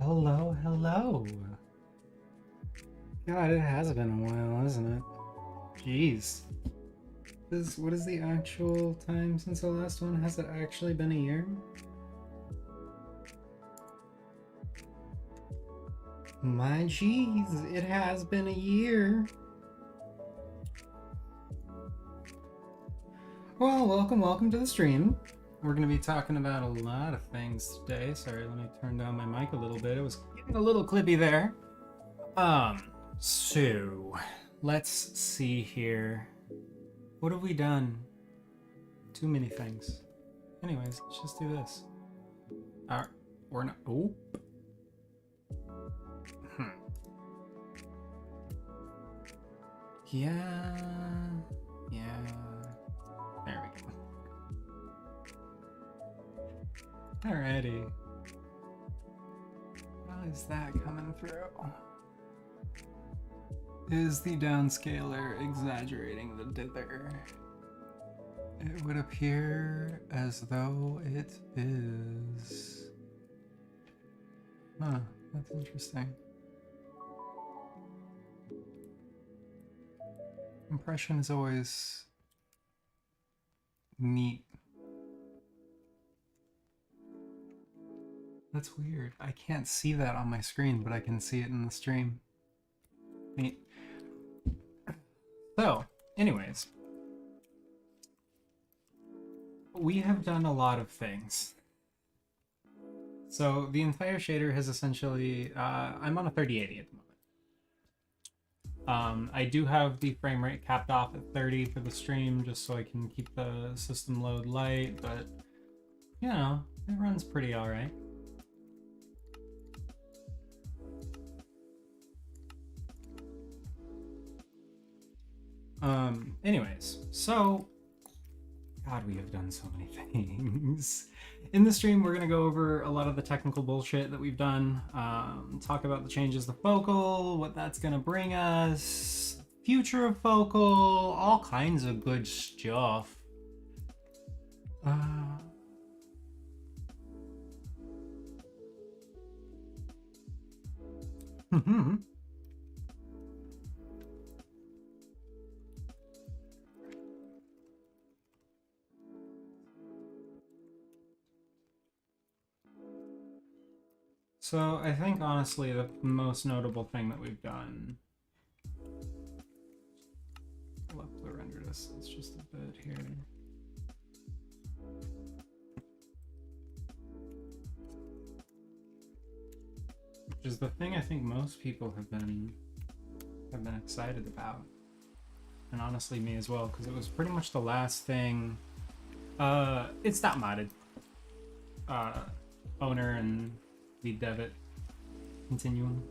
Hello, hello. God, it has been a while, hasn't it? Jeez. What is the actual time since the last one? Has it actually been a year? My jeez, it has been a year. Well, welcome to the stream. We're going to be talking about a lot of things today. Sorry, let me turn down my mic a little bit. It was getting a little clippy there. So let's see here. What have we done? Too many things. Anyways, let's just do this. We're not. Oh. Yeah. There we go. Alrighty. How is that coming through? Is the downscaler exaggerating the dither? It would appear as though it is. Huh, that's interesting. Compression is always neat. That's weird. I can't see that on my screen, but I can see it in the stream. Neat. So, anyways, we have done a lot of things. So the entire shader has essentially, I'm on a 3080 at the moment. I do have the frame rate capped off at 30 for the stream, just so I can keep the system load light, but, you know, it runs pretty all right. Anyways, so, God, we have done so many things. In the stream, we're going to go over a lot of the technical bullshit that we've done, talk about the changes to Focal, what that's going to bring us, future of Focal, all kinds of good stuff. So I think honestly the most notable thing that we've done, pull up the render distance just a bit here. Which is the thing I think most people have been excited about. And honestly me as well, because it was pretty much the last thing. It's dotModded. Owner and lead dev at Continuum.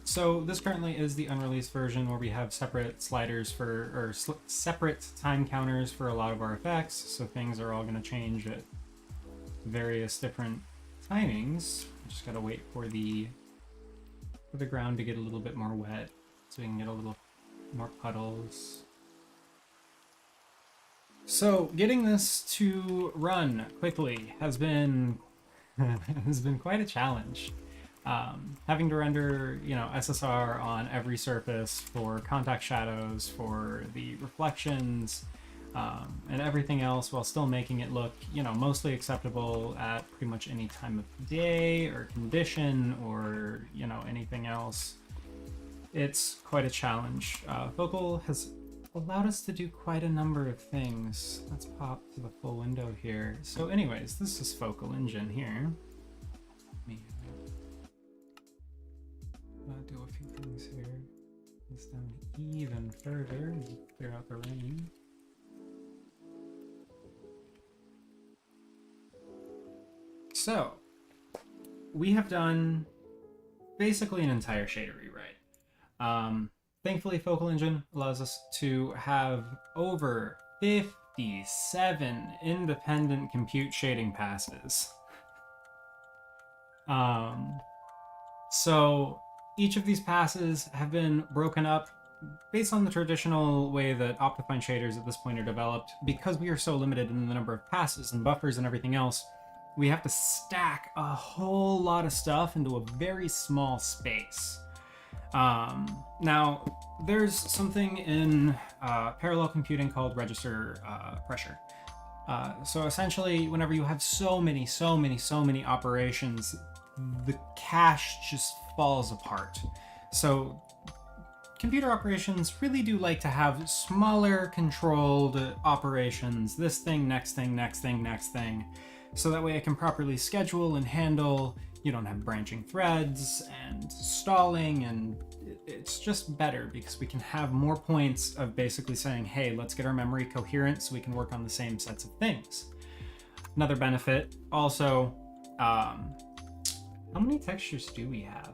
So this currently is the unreleased version where we have separate sliders for, or separate time counters for a lot of our effects. So things are all going to change at various different timings. Just gotta wait for the ground to get a little bit more wet so we can get a little more puddles. So getting this to run quickly has been quite a challenge. Having to render, you know, SSR on every surface for contact shadows, for the reflections, and everything else, while still making it look, you know, mostly acceptable at pretty much any time of day or condition or, you know, anything else. It's quite a challenge. Focal has allowed us to do quite a number of things. Let's pop to the full window here. So anyways, this is Focal Engine here. Let me do a few things here. This down even further, clear out the rain. So, we have done basically an entire shader rewrite. Thankfully, Focal Engine allows us to have over 57 independent compute shading passes. So each of these passes have been broken up based on the traditional way that Optifine shaders at this point are developed, because we are so limited in the number of passes and buffers and everything else, we have to stack a whole lot of stuff into a very small space. Now, there's something in parallel computing called register pressure. So essentially, whenever you have so many operations, the cache just falls apart. So computer operations really do like to have smaller controlled operations, this thing, next thing, next thing, next thing, so that way it can properly schedule and handle. You don't have branching threads and stalling, and it's just better because we can have more points of basically saying, hey, let's get our memory coherent so we can work on the same sets of things. Another benefit also, how many textures do we have?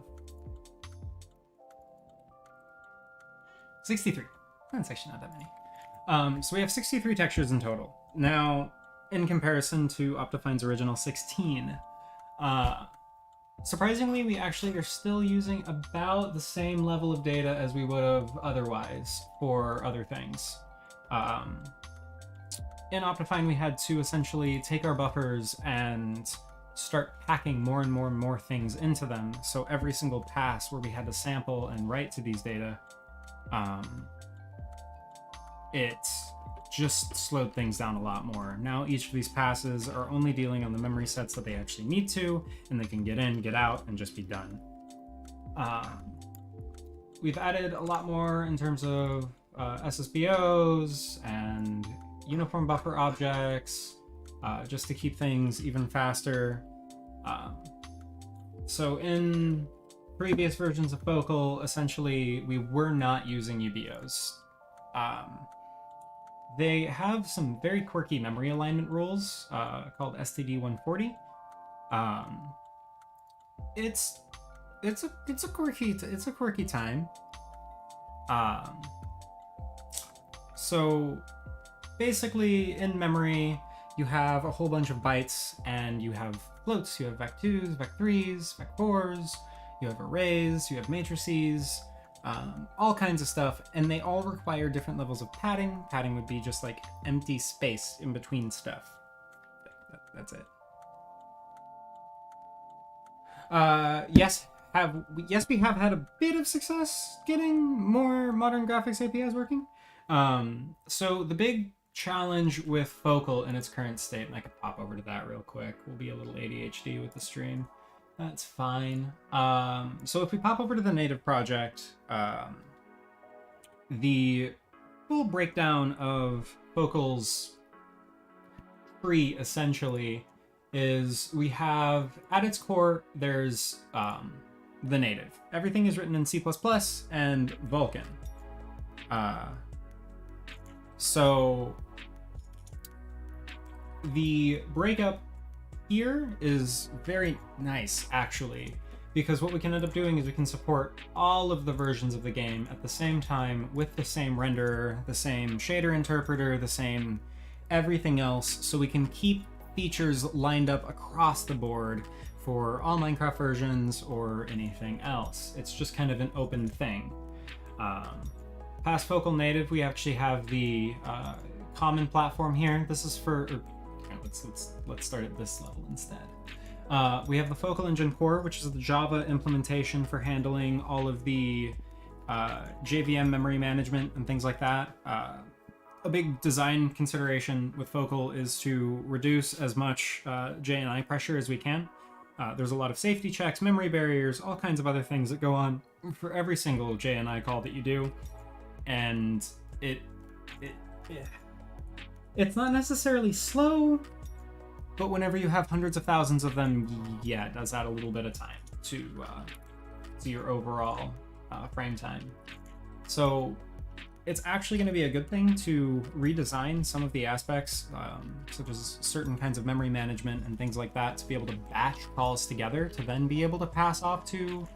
63. That's actually not that many. So we have 63 textures in total. Now, in comparison to Optifine's original 16, surprisingly, we actually are still using about the same level of data as we would have otherwise for other things. In Optifine, we had to essentially take our buffers and start packing more and more things into them. So every single pass where we had to sample and write to these data, it just slowed things down a lot more. Now each of these passes are only dealing on the memory sets that they actually need to, and they can get in, get out, and just be done. We've added a lot more in terms of SSBOs and uniform buffer objects, just to keep things even faster. So in previous versions of Focal, essentially, we were not using UBOs. They have some very quirky memory alignment rules called STD 140. It's a quirky time. So basically, in memory, you have a whole bunch of bytes, and you have floats. You have vec2s, vec3s, vec4s. You have arrays. You have matrices. All kinds of stuff, and they all require different levels of padding. Padding would be just like empty space in between stuff. That's it. Yes, we have had a bit of success getting more modern graphics APIs working. So the big challenge with Focal in its current state, and I could pop over to that real quick. We'll be a little ADHD with the stream. That's fine. So if we pop over to the native project, the full breakdown of Focal's tree essentially is we have, at its core, there's the native. Everything is written in C++ and Vulkan. So the breakup here is very nice, actually, because what we can end up doing is we can support all of the versions of the game at the same time with the same renderer, the same shader interpreter, the same everything else, so we can keep features lined up across the board for all Minecraft versions or anything else. It's just kind of an open thing. Past Focal Native, we actually have the common platform here. This is for... Let's start at this level instead. We have the Focal Engine Core, which is the Java implementation for handling all of the JVM memory management and things like that. A big design consideration with Focal is to reduce as much JNI pressure as we can. There's a lot of safety checks, memory barriers, all kinds of other things that go on for every single JNI call that you do, and it's not necessarily slow, but whenever you have hundreds of thousands of them, yeah, it does add a little bit of time to your overall frame time. So it's actually going to be a good thing to redesign some of the aspects, such as certain kinds of memory management and things like that, to be able to batch calls together to then be able to pass off to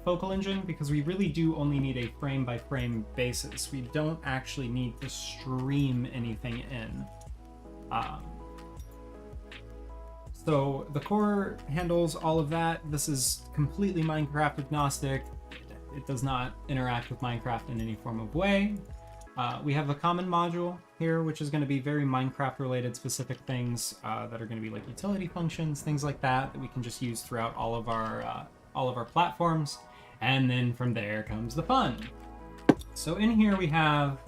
Focal Engine, because we really do only need a frame-by-frame basis. We don't actually need to stream anything in. So the core handles all of that. This is completely Minecraft agnostic. it does not interact with Minecraft in any form of way. We have a common module here, which is going to be very Minecraft-related specific things that are going to be like utility functions, things like that we can just use throughout all of our platforms. And then from there comes the fun. So in here we have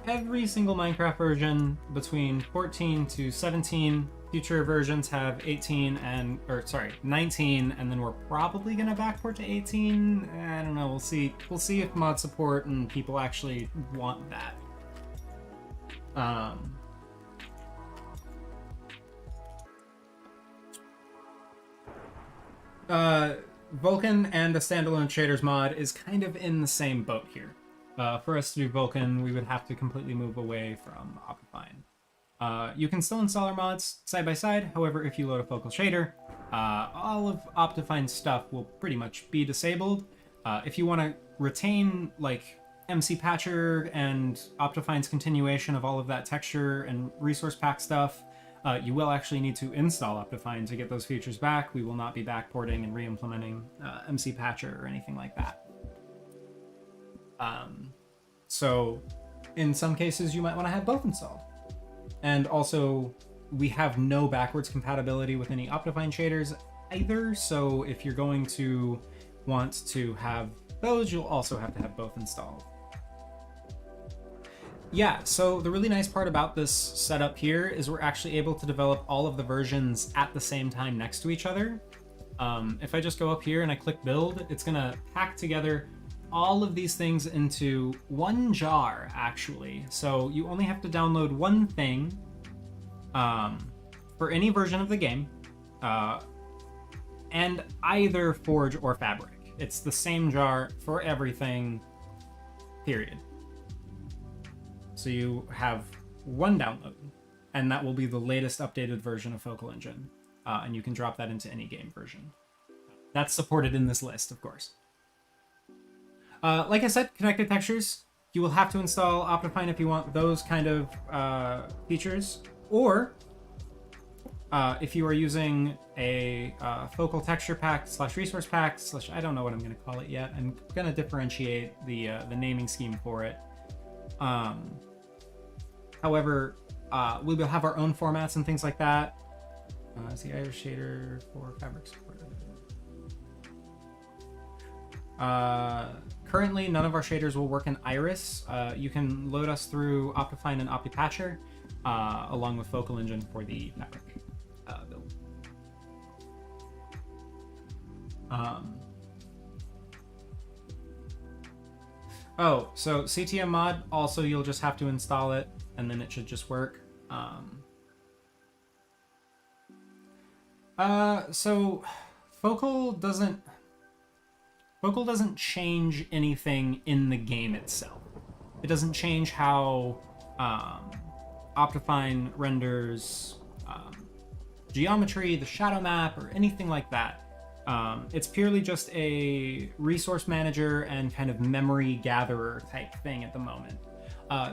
every single Minecraft version between 14 to 17. Future versions have 19, and then we're probably gonna backport to 18. I don't know. We'll see. We'll see if mod support and people actually want that. Vulkan and the standalone shaders mod is kind of in the same boat here. For us to do Vulkan, we would have to completely move away from Optifine. You can still install our mods side by side. However, if you load a focal shader, all of Optifine's stuff will pretty much be disabled. If you want to retain like MC Patcher and Optifine's continuation of all of that texture and resource pack stuff, you will actually need to install Optifine to get those features back. We will not be backporting and re-implementing MC Patcher or anything like that. So in some cases, you might want to have both installed. And also, we have no backwards compatibility with any Optifine shaders either, so if you're going to want to have those, you'll also have to have both installed. Yeah, so the really nice part about this setup here is we're actually able to develop all of the versions at the same time next to each other. If I just go up here and I click build, it's gonna pack together all of these things into one jar, actually. So you only have to download one thing for any version of the game, and either Forge or Fabric. It's the same jar for everything, period. So you have one download, and that will be the latest updated version of Focal Engine, and you can drop that into any game version. That's supported in this list, of course. Like I said, connected textures, you will have to install Optifine if you want those kind of features, or if you are using a focal texture pack / resource pack / I don't know what I'm going to call it yet. I'm going to differentiate the naming scheme for it. However, we will have our own formats and things like that. Is the Iris shader for fabric support? Currently, none of our shaders will work in Iris. You can load us through Optifine and OptiPatcher, along with Focal Engine for the fabric build. Oh, so CTM mod, also you'll just have to install it, and then it should just work. So Focal doesn't change anything in the game itself. It doesn't change how Optifine renders geometry, the shadow map, or anything like that. It's purely just a resource manager and kind of memory gatherer type thing at the moment.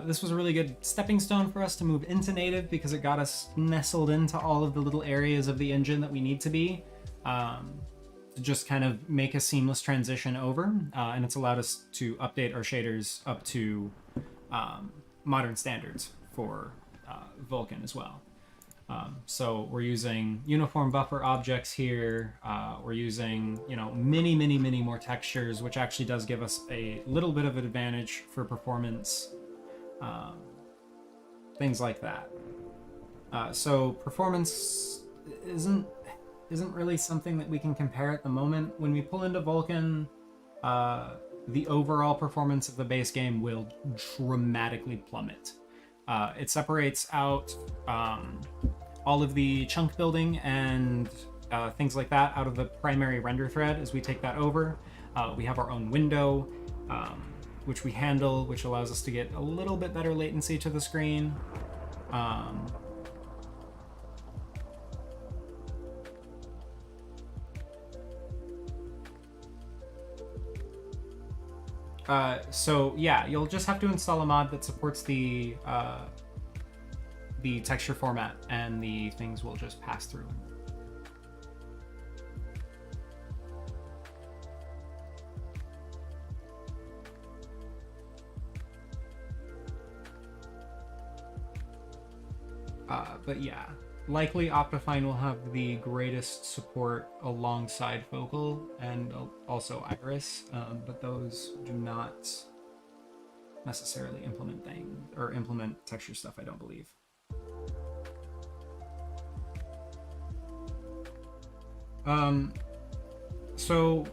This was a really good stepping stone for us to move into native because it got us nestled into all of the little areas of the engine that we need to be. To just kind of make a seamless transition over, and it's allowed us to update our shaders up to modern standards for Vulkan as well. So we're using uniform buffer objects here. We're using, many more textures, which actually does give us a little bit of an advantage for performance, things like that. So performance isn't really something that we can compare at the moment. When we pull into Vulkan, the overall performance of the base game will dramatically plummet. It separates out all of the chunk building and things like that out of the primary render thread as we take that over. We have our own window, which we handle, which allows us to get a little bit better latency to the screen. So yeah, you'll just have to install a mod that supports the texture format, and the things will just pass through. But yeah, likely Optifine will have the greatest support alongside Focal and also Iris, but those do not necessarily implement texture stuff, I don't believe. So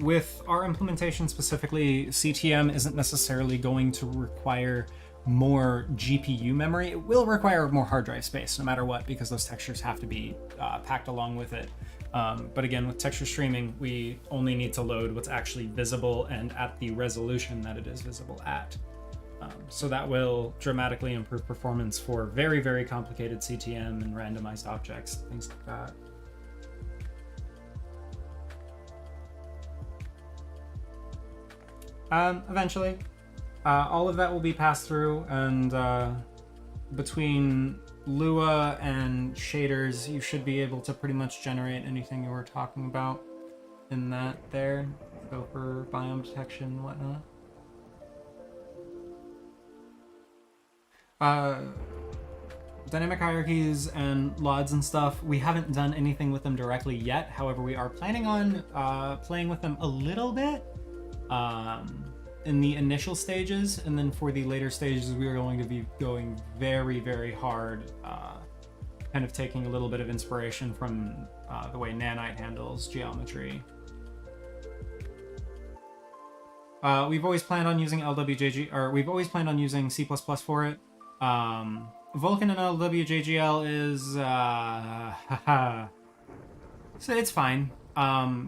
with our implementation specifically, CTM isn't necessarily going to require more GPU memory. It will require more hard drive space no matter what, because those textures have to be packed along with it. But again, with texture streaming, we only need to load what's actually visible and at the resolution that it is visible at. So that will dramatically improve performance for very, very complicated CTM and randomized objects, things like that. Eventually. All of that will be passed through, and between Lua and shaders, you should be able to pretty much generate anything you were talking about in that there. Go for biome detection and whatnot. Dynamic hierarchies and LODs and stuff, we haven't done anything with them directly yet. However, we are planning on playing with them a little bit in the initial stages, and then for the later stages, we are going to be going very, very hard, kind of taking a little bit of inspiration from the way Nanite handles geometry. We've always planned on using LWJG, or we've always planned on using C++ for it. Vulkan and LWJGL is, so it's fine.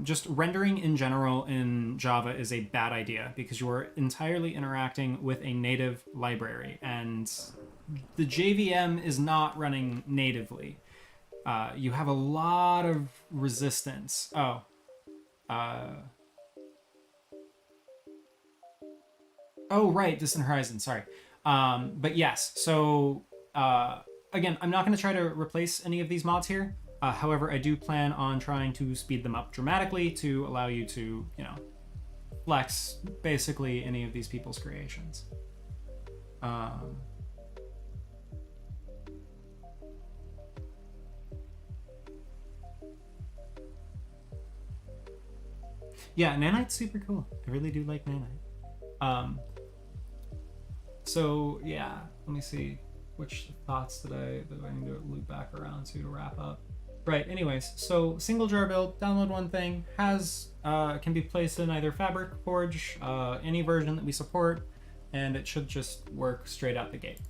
Just rendering in general in Java is a bad idea because you are entirely interacting with a native library, and the JVM is not running natively. You have a lot of resistance. Oh, right, Distant Horizon, sorry. But yes, so again, I'm not going to try to replace any of these mods here. However, I do plan on trying to speed them up dramatically to allow you to, flex basically any of these people's creations. Yeah, Nanite's super cool. I really do like Nanite. So yeah, let me see which thoughts that I need to loop back around to wrap up. Right, anyways, so single jar build, download one thing, can be placed in either Fabric, Forge, any version that we support, and it should just work straight out the gate.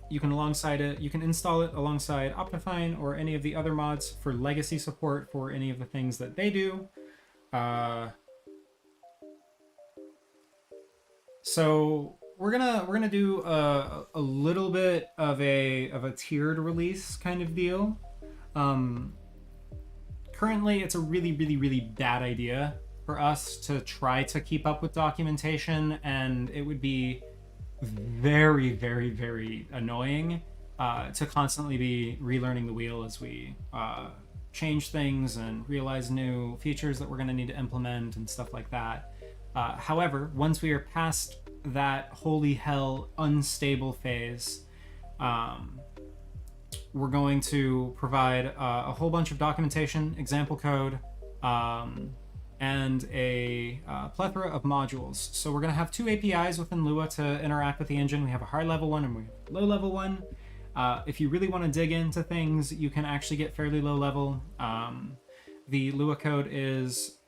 You can install it alongside Optifine or any of the other mods for legacy support for any of the things that they do. So we're gonna do a little bit of a tiered release kind of deal. Currently, it's a really, really, really bad idea for us to try to keep up with documentation, and it would be very, very, very annoying to constantly be relearning the wheel as we change things and realize new features that we're going to need to implement and stuff like that. However, once we are past that holy hell unstable phase, we're going to provide a whole bunch of documentation, example code, and a plethora of modules. So we're going to have two APIs within Lua to interact with the engine. We have a high level one and we have a low level one. If you really want to dig into things, you can actually get fairly low level. The Lua code is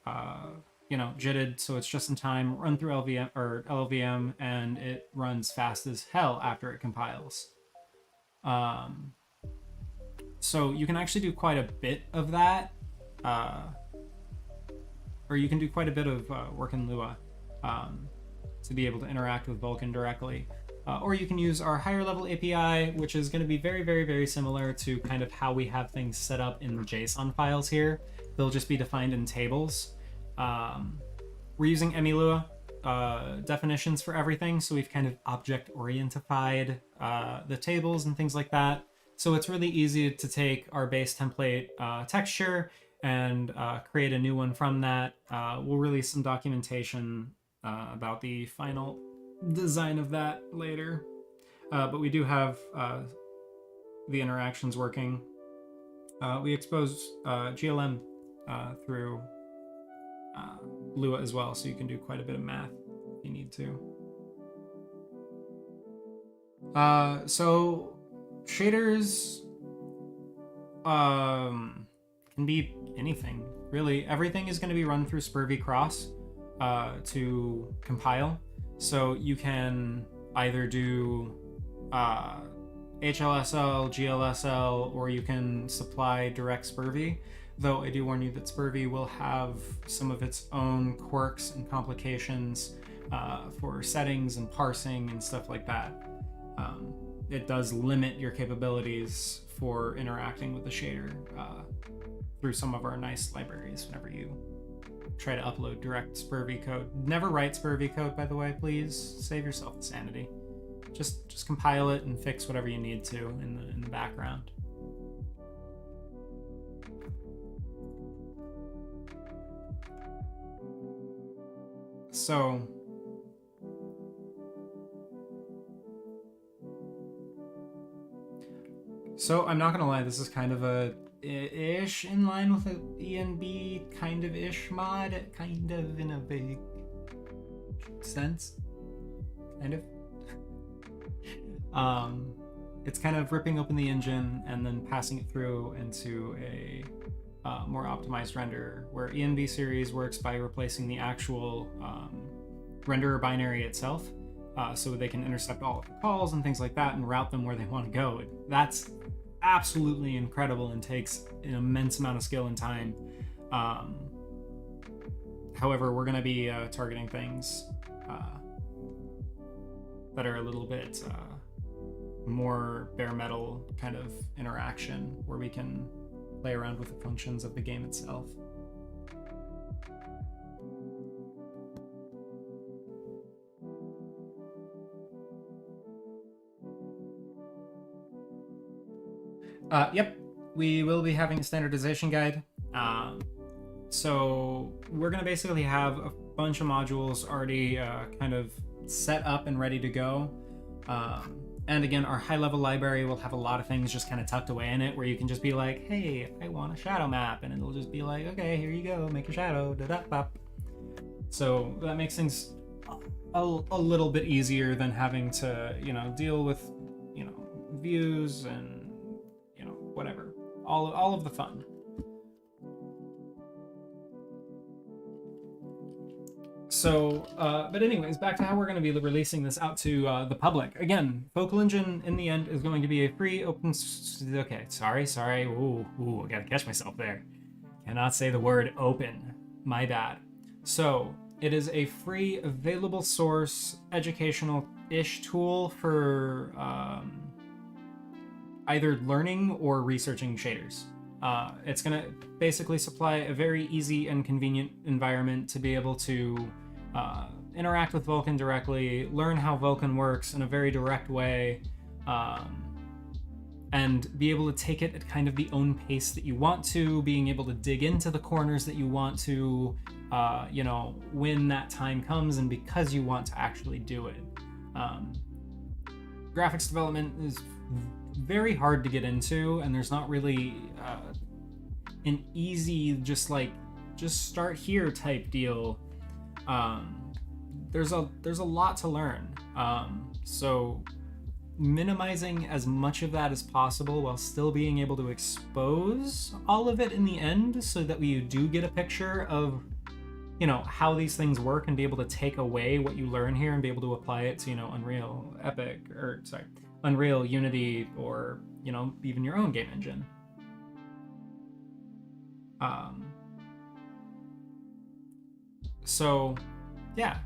JITted, so it's just in time, run through LLVM, and it runs fast as hell after it compiles. So you can actually do quite a bit of that, or you can do quite a bit of work in Lua to be able to interact with Vulkan directly. Or you can use our higher level API, which is going to be very, very, very similar to kind of how we have things set up in the JSON files here. They'll just be defined in tables. We're using EmuLua definitions for everything, so we've kind of object-orientified the tables and things like that. So it's really easy to take our base template texture and create a new one from that. We'll release some documentation about the final design of that later. but we do have the interactions working. We expose GLM through Lua as well, so you can do quite a bit of math if you need to. So shaders can be anything, really. Everything is going to be run through SPIRV Cross to compile. So you can either do HLSL, GLSL, or you can supply direct SPIRV, though I do warn you that SPIRV will have some of its own quirks and complications for settings and parsing and stuff like that. It does limit your capabilities for interacting with the shader through some of our nice libraries whenever you try to upload direct SPIRV code. Never write SPIRV code, by the way, please. Save yourself the sanity. Just compile it and fix whatever you need to in the background. So I'm not gonna lie, this is kind of a ish in line with an ENB kind of ish mod, kind of in a big sense, kind of. It's kind of ripping open the engine and then passing it through into a more optimized render, where ENB series works by replacing the actual renderer binary itself, so they can intercept all of the calls and things like that and route them where they want to go. That's absolutely incredible and takes an immense amount of skill and time. However, we're going to be targeting things that are a little bit more bare metal kind of interaction, where we can play around with the functions of the game itself. Yep, we will be having a standardization guide. So we're going to basically have a bunch of modules already kind of set up and ready to go. And again, our high-level library will have a lot of things just kind of tucked away in it, where you can just be like, hey, I want a shadow map, and it'll just be like, okay, here you go, make a shadow, da-da-bop. So that makes things a little bit easier than having to, deal with, views and, whatever. All of the fun. So, but anyways, back to how we're going to be releasing this out to the public. Again, Focal Engine in the end is going to be a free open... Okay, sorry. Ooh, I gotta catch myself there. Cannot say the word open. My bad. So, it is a free, available source, educational-ish tool for either learning or researching shaders. It's going to basically supply a very easy and convenient environment to be able to interact with Vulkan directly, learn how Vulkan works in a very direct way, and be able to take it at kind of the own pace that you want to, being able to dig into the corners that you want to, when that time comes and because you want to actually do it. Graphics development is very hard to get into, and there's not really an easy just start here type deal. There's a lot to learn, so minimizing as much of that as possible while still being able to expose all of it in the end, so that we do get a picture of how these things work and be able to take away what you learn here and be able to apply it to Unreal, Unity, or even your own game engine. So yeah,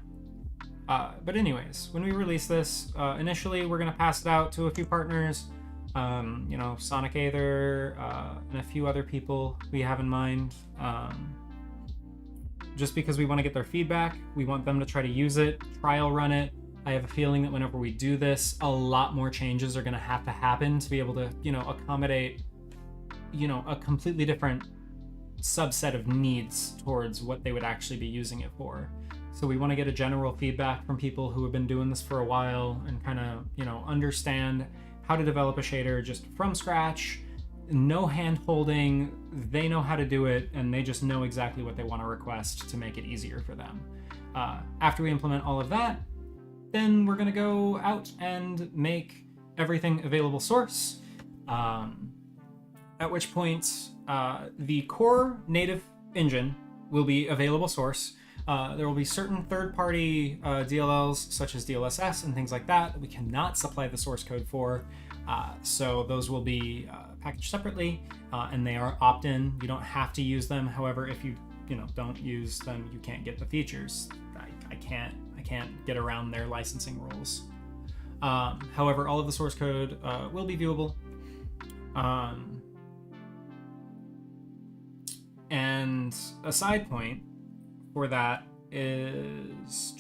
but anyways, when we release this, initially we're going to pass it out to a few partners, Sonic Aether, and a few other people we have in mind, just because we want to get their feedback. We want them to try to use it, trial run it. I have a feeling that whenever we do this, a lot more changes are going to have to happen to be able to, accommodate, a completely different subset of needs towards what they would actually be using it for. So we want to get a general feedback from people who have been doing this for a while and kind of, you know, understand how to develop a shader just from scratch. No hand holding, they know how to do it, and they just know exactly what they want to request to make it easier for them. After we implement all of that, then we're going to go out and make everything available source, at which point the core native engine will be available source. There will be certain third-party DLLs, such as DLSS and things like that we cannot supply the source code for. So those will be packaged separately, and they are opt-in. You don't have to use them. However, if you don't use them, you can't get the features. I can't get around their licensing rules. However, all of the source code will be viewable. And a side point for that is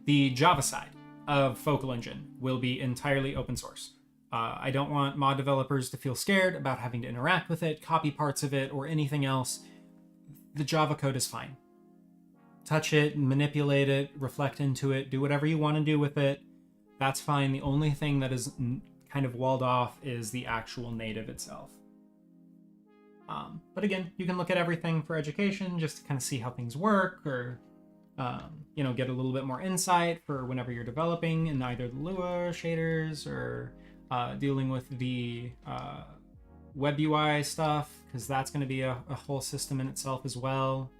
the Java side of Focal Engine will be entirely open source. I don't want mod developers to feel scared about having to interact with it, copy parts of it, or anything else. The Java code is fine. Touch it, manipulate it, reflect into it, do whatever you want to do with it. That's fine. The only thing that is kind of walled off is the actual native itself. But again, you can look at everything for education just to kind of see how things work, or get a little bit more insight for whenever you're developing in either the Lua shaders or dealing with the web UI stuff, because that's going to be a whole system in itself as well.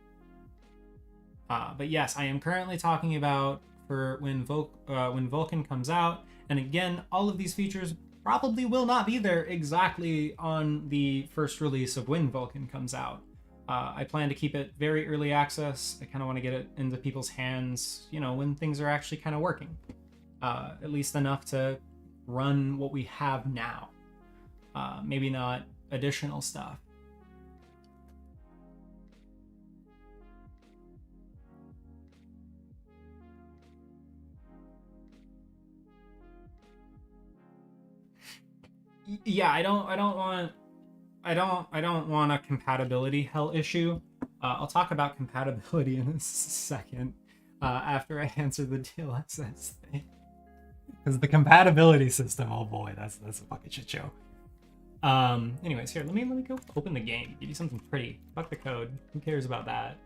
But yes, I am currently talking about for when Vulkan comes out, and again, all of these features probably will not be there exactly on the first release of when Vulkan comes out. I plan to keep it very early access. I kind of want to get it into people's hands, when things are actually kind of working. At least enough to run what we have now. Maybe not additional stuff. Yeah, I don't want a compatibility hell issue. I'll talk about compatibility in a second after I answer the DLSS thing. Because the compatibility system, oh boy, that's a fucking shit show. Anyways, here, let me go open the game. Give you something pretty. Fuck the code. Who cares about that?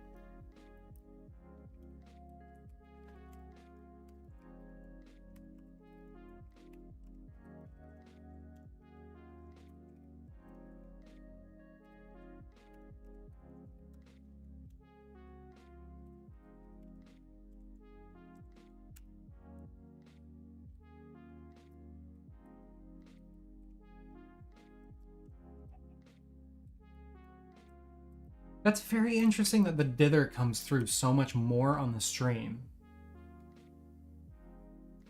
That's very interesting that the dither comes through so much more on the stream.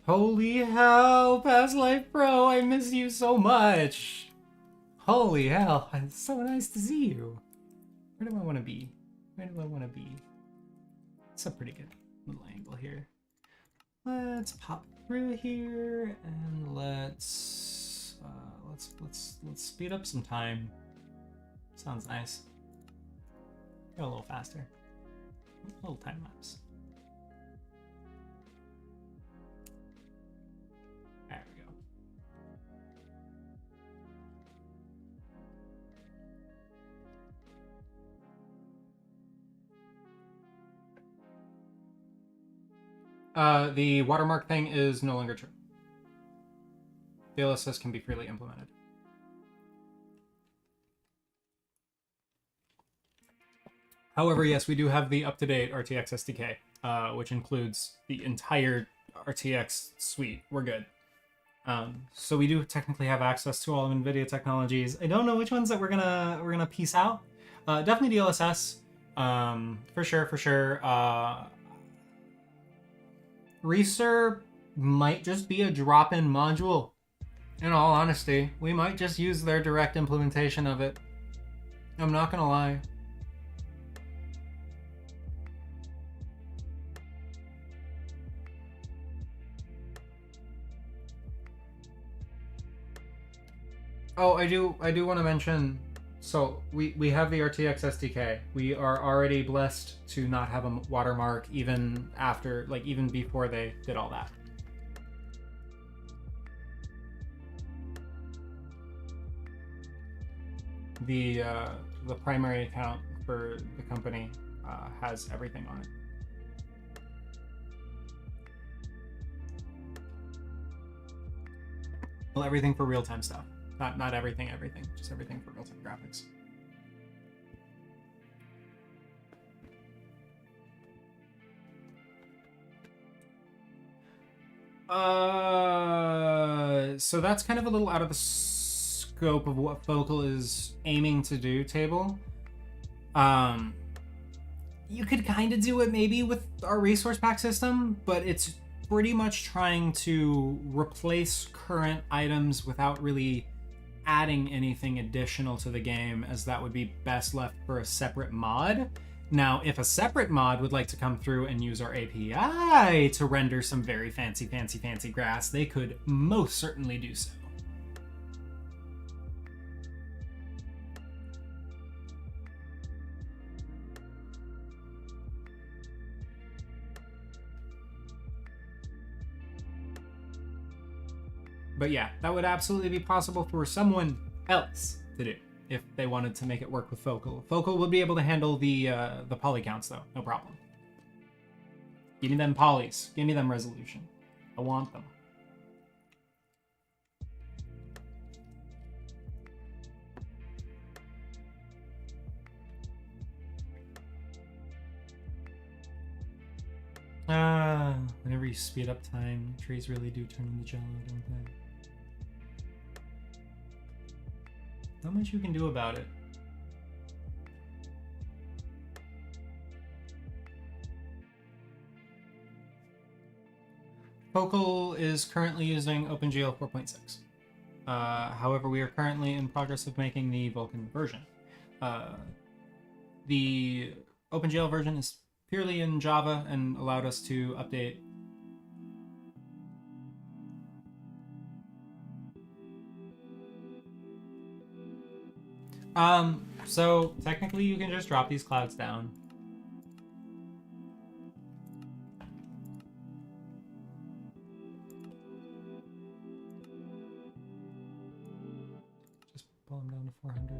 Holy hell, Past Life Pro, I miss you so much. Holy hell, it's so nice to see you. Where do I want to be? It's a pretty good little angle here. Let's pop through here and let's speed up some time. Sounds nice. Go a little faster. A little time lapse. There we go. The watermark thing is no longer true. DLSS can be freely implemented. However, yes, we do have the up-to-date RTX SDK, which includes the entire RTX suite. We're good. So we do technically have access to all of NVIDIA technologies. I don't know which ones that we're gonna piece out. Definitely DLSS, for sure. Reser might just be a drop-in module. In all honesty, we might just use their direct implementation of it. I'm not gonna lie. Oh, I do want to mention, So we have the RTX SDK. We are already blessed to not have a watermark even after, like, even before they did all that. The primary account for the company has everything on it. Well, everything for real-time stuff. Not everything, just everything for real-time graphics. So that's kind of a little out of the scope of what Focal is aiming to do, Table. You could kind of do it maybe with our resource pack system, but it's pretty much trying to replace current items without really adding anything additional to the game, as that would be best left for a separate mod. Now, if a separate mod would like to come through and use our API to render some very fancy grass, they could most certainly do so. But yeah, that would absolutely be possible for someone else to do if they wanted to make it work with Focal. Focal would be able to handle the poly counts though, no problem. Give me them polys, give me them resolution. I want them. Whenever you speed up time, trees really do turn into jello, don't they? Not much you can do about it. Focal is currently using OpenGL 4.6. However, we are currently in progress of making the Vulkan version. The OpenGL version is purely in Java and allowed us to update. So technically you can just drop these clouds down. Just pull them down to 400.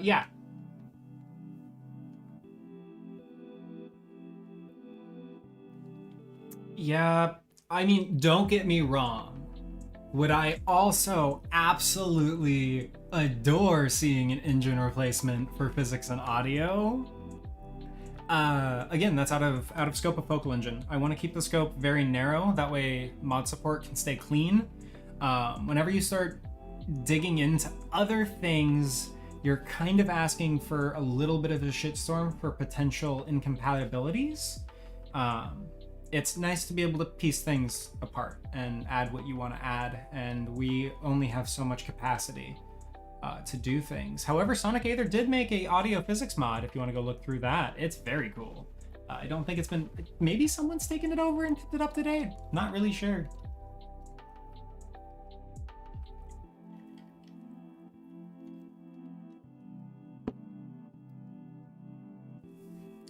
Yeah. Yeah, I mean, don't get me wrong. Would I also absolutely adore seeing an engine replacement for physics and audio? Again, that's out of scope of Focal Engine. I want to keep the scope very narrow. That way, mod support can stay clean. Whenever you start digging into other things, you're kind of asking for a little bit of a shitstorm for potential incompatibilities. It's nice to be able to piece things apart and add what you want to add, and we only have so much capacity to do things. However, Sonic Aether did make a audio physics mod, if you want to go look through that. It's very cool. I don't think it's been... Maybe someone's taken it over and picked it up today. Not really sure.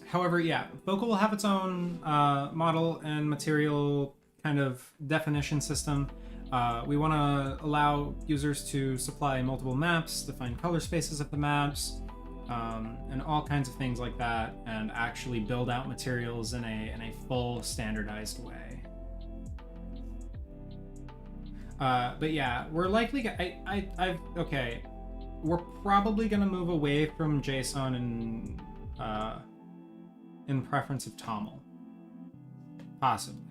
However, yeah, Focal will have its own model and material kind of definition system. We want to allow users to supply multiple maps, define color spaces of the maps, and all kinds of things like that, and actually build out materials in a full standardized way. But yeah, we're likely. Okay. We're probably gonna move away from JSON and in preference of TOML, possibly.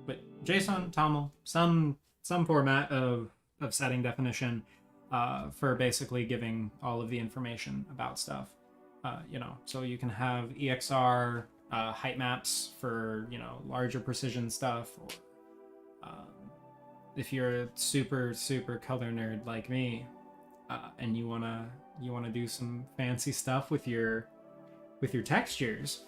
But JSON, TOML, some format of setting definition for basically giving all of the information about stuff. You know, so you can have EXR height maps for, you know, larger precision stuff, or if you're a super color nerd like me, and you wanna do some fancy stuff with your textures.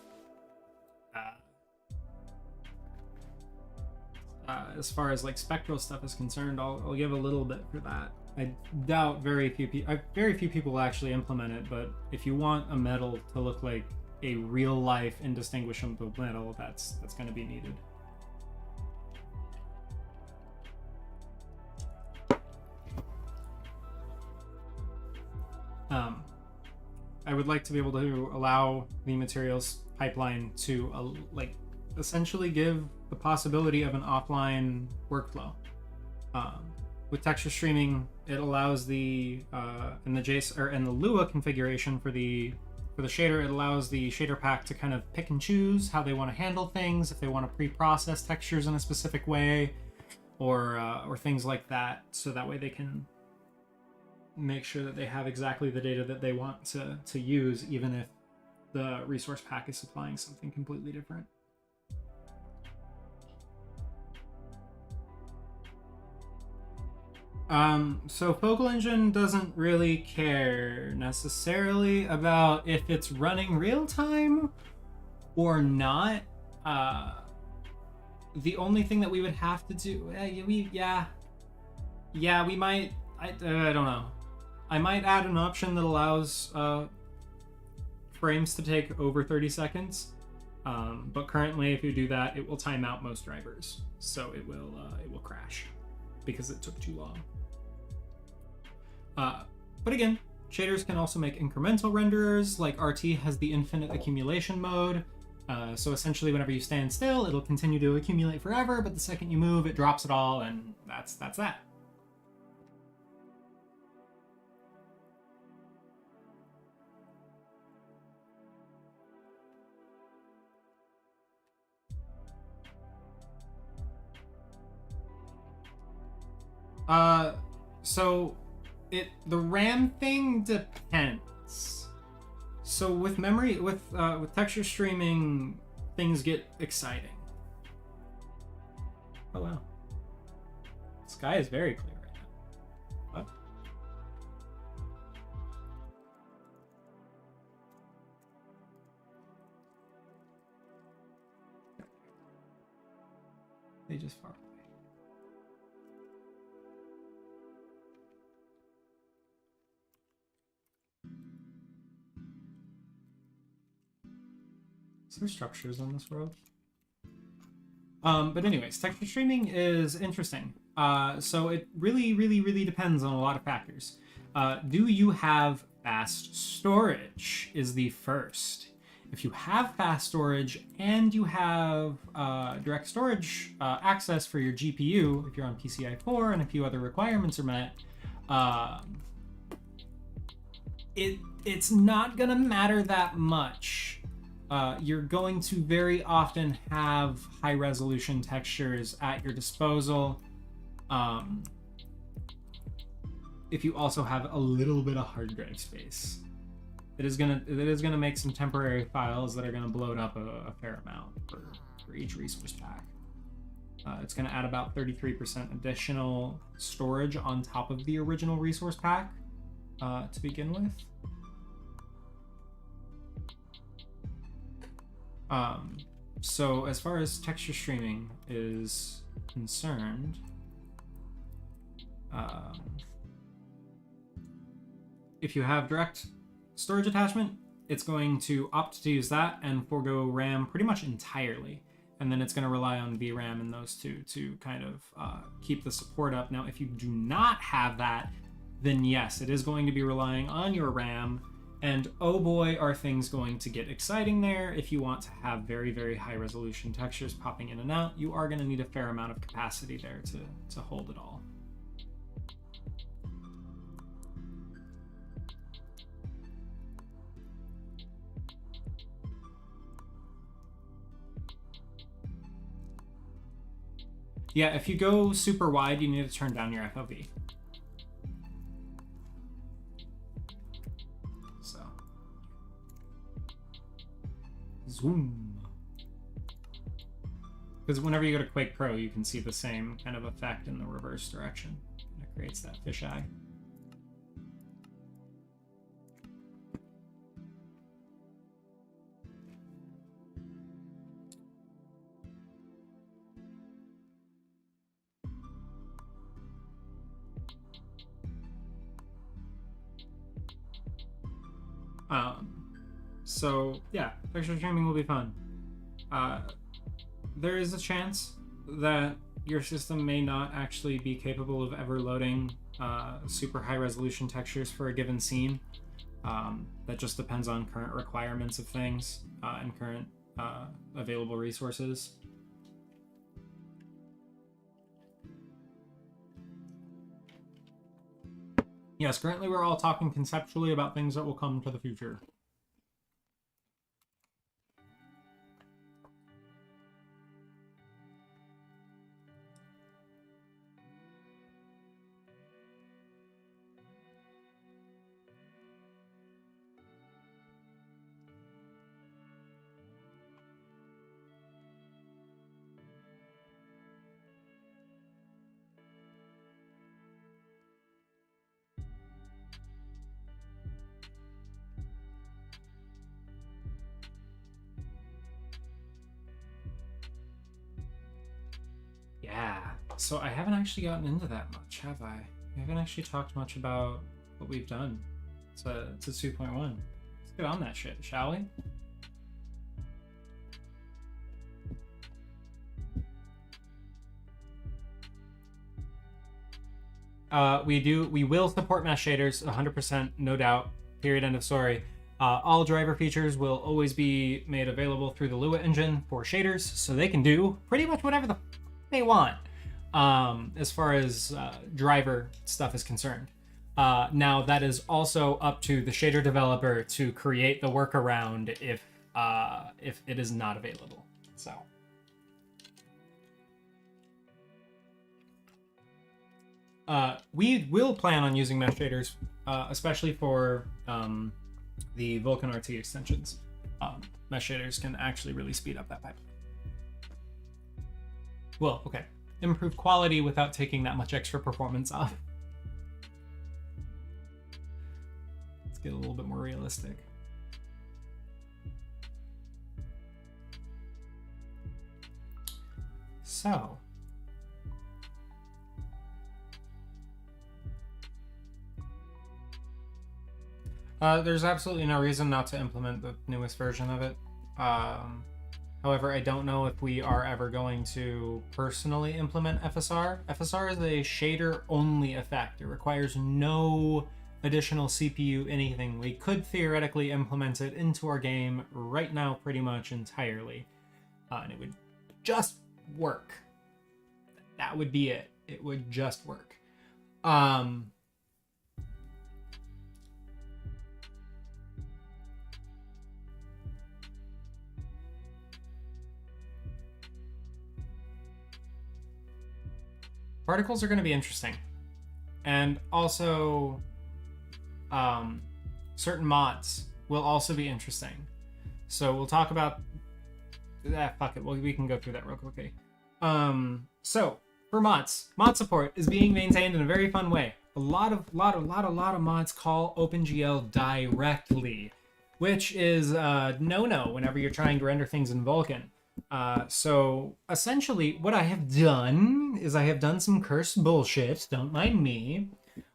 As far as like spectral stuff is concerned, I'll give a little bit for that. I doubt very few people will actually implement it, but if you want a metal to look like a real life indistinguishable metal, that's going to be needed. I would like to be able to allow the materials pipeline to like essentially give the possibility of an offline workflow. With texture streaming, it allows the in the JSON or in the Lua configuration for the shader, it allows the shader pack to kind of pick and choose how they want to handle things, if they want to pre-process textures in a specific way, or things like that, so that way they can make sure that they have exactly the data that they want to use, even if the resource pack is supplying something completely different. So Focal Engine doesn't really care necessarily about if it's running real time or not. The only thing that we would have to do, we might, I don't know. I might add an option that allows frames to take over 30 seconds. But currently, if you do that, it will time out most drivers, so it will crash because it took too long. But again, shaders can also make incremental renderers, like RT has the infinite accumulation mode. So essentially, whenever you stand still, it'll continue to accumulate forever, but the second you move, it drops it all, and that's that. So the RAM thing depends. So with memory, with texture streaming, things get exciting. Oh wow, the sky is very clear right now. What? They just far away. Is there structures on this world? But anyways, texture streaming is interesting. So it really depends on a lot of factors. Do you have fast storage is the first. If you have fast storage and you have direct storage access for your GPU, if you're on PCI 4 and a few other requirements are met, it's not gonna matter that much. You're going to very often have high resolution textures at your disposal. If you also have a little bit of hard drive space, it is gonna make some temporary files that are gonna bloat up a fair amount for each resource pack. It's gonna add about 33% additional storage on top of the original resource pack to begin with. So as far as texture streaming is concerned, if you have direct storage attachment, it's going to opt to use that and forego RAM pretty much entirely. And then it's going to rely on VRAM and those two to kind of keep the support up. Now, if you do not have that, then yes, it is going to be relying on your RAM And oh boy, are things going to get exciting there. If you want to have very, very high resolution textures popping in and out, you are going to need a fair amount of capacity there to hold it all. Yeah, if you go super wide, you need to turn down your FOV. So, zoom. Because whenever you go to Quake Pro, you can see the same kind of effect in the reverse direction. It creates that fisheye. So yeah, texture streaming will be fun. There is a chance that your system may not actually be capable of ever loading super high resolution textures for a given scene. That just depends on current requirements of things and current available resources. Yes, currently we're all talking conceptually about things that will come to the future. Yeah, so I haven't actually gotten into that much, have I? I haven't actually talked much about what we've done to 2.1. Let's get on that shit, shall we? We will support mesh shaders 100%, no doubt. Period, end of story. All driver features will always be made available through the Lua engine for shaders, so they can do pretty much whatever the they want as far as driver stuff is concerned. Now that is also up to the shader developer to create the workaround if it is not available. So. We will plan on using mesh shaders, especially for the Vulkan RT extensions. Mesh shaders can actually really speed up that pipeline. Well, okay. Improve quality without taking that much extra performance off. Let's get a little bit more realistic. So. There's absolutely no reason not to implement the newest version of it. However, I don't know if we are ever going to personally implement FSR. FSR is a shader-only effect. It requires no additional CPU anything. We could theoretically implement it into our game right now pretty much entirely. And it would just work. That would be it. It would just work. Particles are going to be interesting. And also, certain mods will also be interesting. So we'll talk about that. Fuck it. Well, we can go through that real quickly. So for mods, mod support is being maintained in a very fun way. A lot of mods call OpenGL directly, which is no whenever you're trying to render things in Vulkan. So essentially what I have done is I have done some cursed bullshit, don't mind me.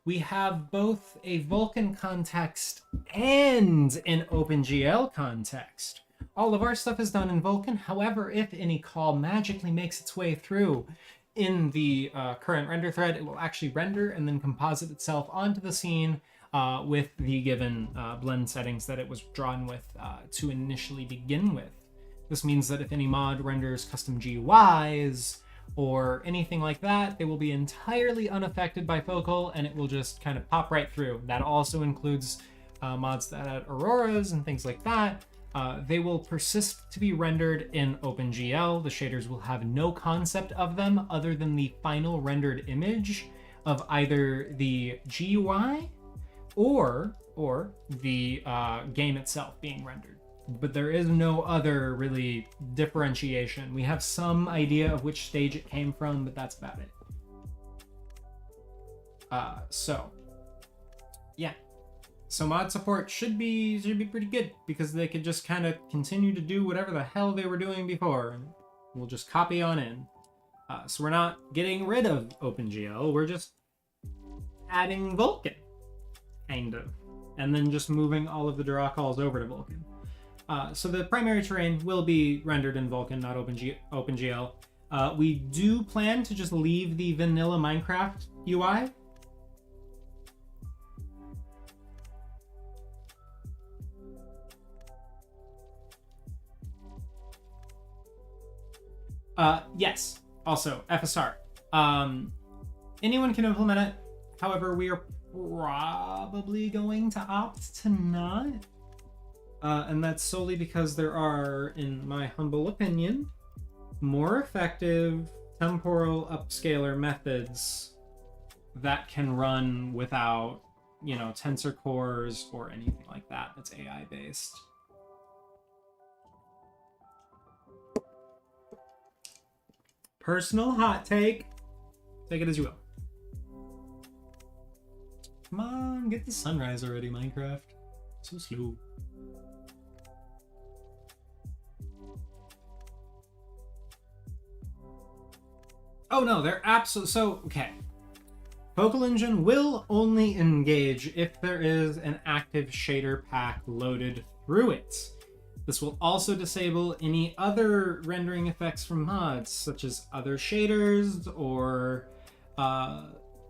We have both a Vulkan context and an OpenGL context. All of our stuff is done in Vulkan. However, if any call magically makes its way through in the current render thread, it will actually render and then composite itself onto the scene with the given blend settings that it was drawn with to initially begin with. This means that if any mod renders custom GUIs or anything like that, they will be entirely unaffected by Focal, and it will just kind of pop right through. That also includes mods that add auroras and things like that. They will persist to be rendered in OpenGL. The shaders will have no concept of them other than the final rendered image of either the GUI or the game itself being rendered. But there is no other really differentiation. We have some idea of which stage it came from, but that's about it. Yeah. So mod support should be pretty good, because they could just kind of continue to do whatever the hell they were doing before, and we'll just copy on in. So we're not getting rid of OpenGL, we're just adding Vulkan, kind of, and then just moving all of the draw calls over to Vulkan. So the primary terrain will be rendered in Vulkan, not OpenGL. We do plan to just leave the vanilla Minecraft UI. Yes. Also, FSR. Anyone can implement it. However, we are probably going to opt to not. And that's solely because there are, in my humble opinion, more effective temporal upscaler methods that can run without, tensor cores or anything like that that's AI based. Personal hot take. Take it as you will. Come on, get the sunrise already, Minecraft. So slow. Oh no, they're absolutely... So, okay. Focal Engine will only engage if there is an active shader pack loaded through it. This will also disable any other rendering effects from mods, such as other shaders or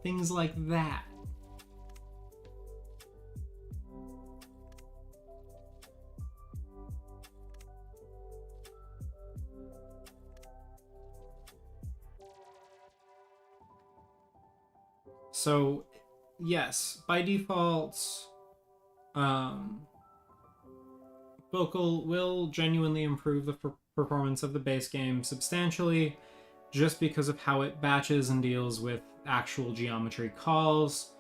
things like that. So, yes, by default, Focal will genuinely improve the performance of the base game substantially, just because of how it batches and deals with actual geometry calls.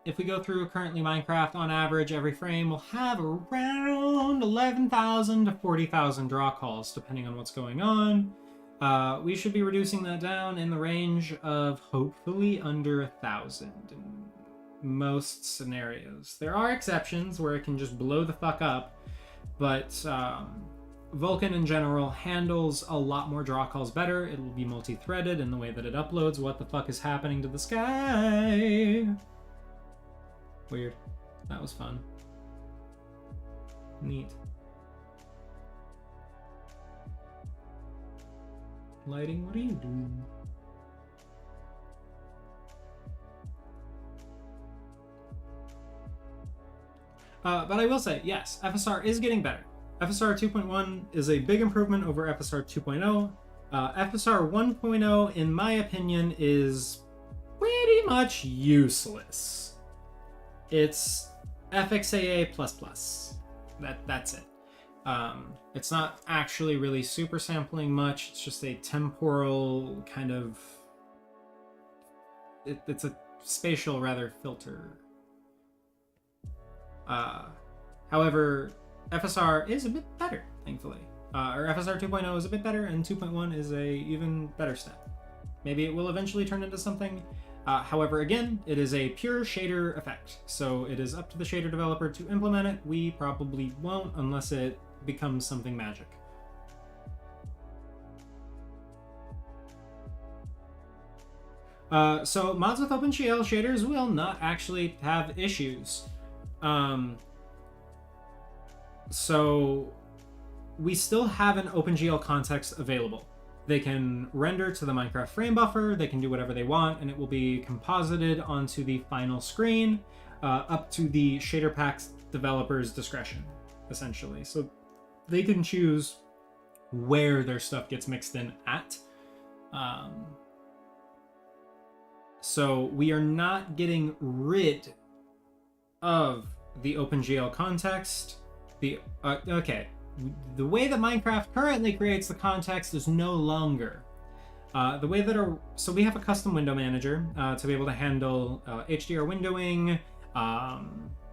If we go through currently Minecraft, on average, every frame will have around 11,000 to 40,000 draw calls, depending on what's going on. We should be reducing that down in the range of hopefully under 1,000 in most scenarios. There are exceptions where it can just blow the fuck up, but Vulkan in general handles a lot more draw calls better. It will be multi-threaded in the way that it uploads what the fuck is happening to the sky. Weird. That was fun. Neat. Lighting, what are you doing? But I will say, yes, FSR is getting better. FSR 2.1 is a big improvement over FSR 2.0. FSR 1.0, in my opinion, is pretty much useless. It's FXAA++. That's it. It's not actually really super sampling much. It's just a temporal kind of... It's a spatial, rather, filter. However, FSR is a bit better, thankfully. Or FSR 2.0 is a bit better, and 2.1 is a even better step. Maybe it will eventually turn into something. However, again, it is a pure shader effect, so it is up to the shader developer to implement it. We probably won't unless it becomes something magic. So mods with OpenGL shaders will not actually have issues. So we still have an OpenGL context available. They can render to the Minecraft frame buffer, they can do whatever they want, and it will be composited onto the final screen. up to the shader pack's developer's discretion, essentially. So they can choose where their stuff gets mixed in at. So we are not getting rid of the OpenGL context. Okay, the way that Minecraft currently creates the context is no longer the way that so we have a custom window manager to be able to handle HDR windowing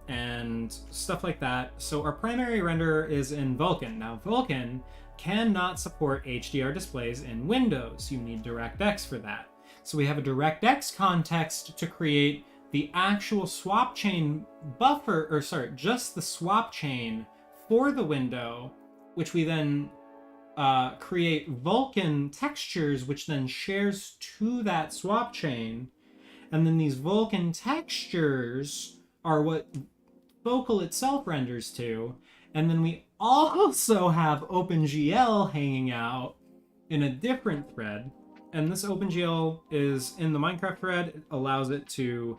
and stuff like that. So our primary renderer is in Vulkan. Now Vulkan cannot support HDR displays in Windows. You need DirectX for that. So we have a DirectX context to create the actual swap chain buffer, or sorry, just the swap chain for the window, which we then create Vulkan textures, which then shares to that swap chain. And then these Vulkan textures are what Focal itself renders to. And then we also have OpenGL hanging out in a different thread. And this OpenGL is in the Minecraft thread. It allows it to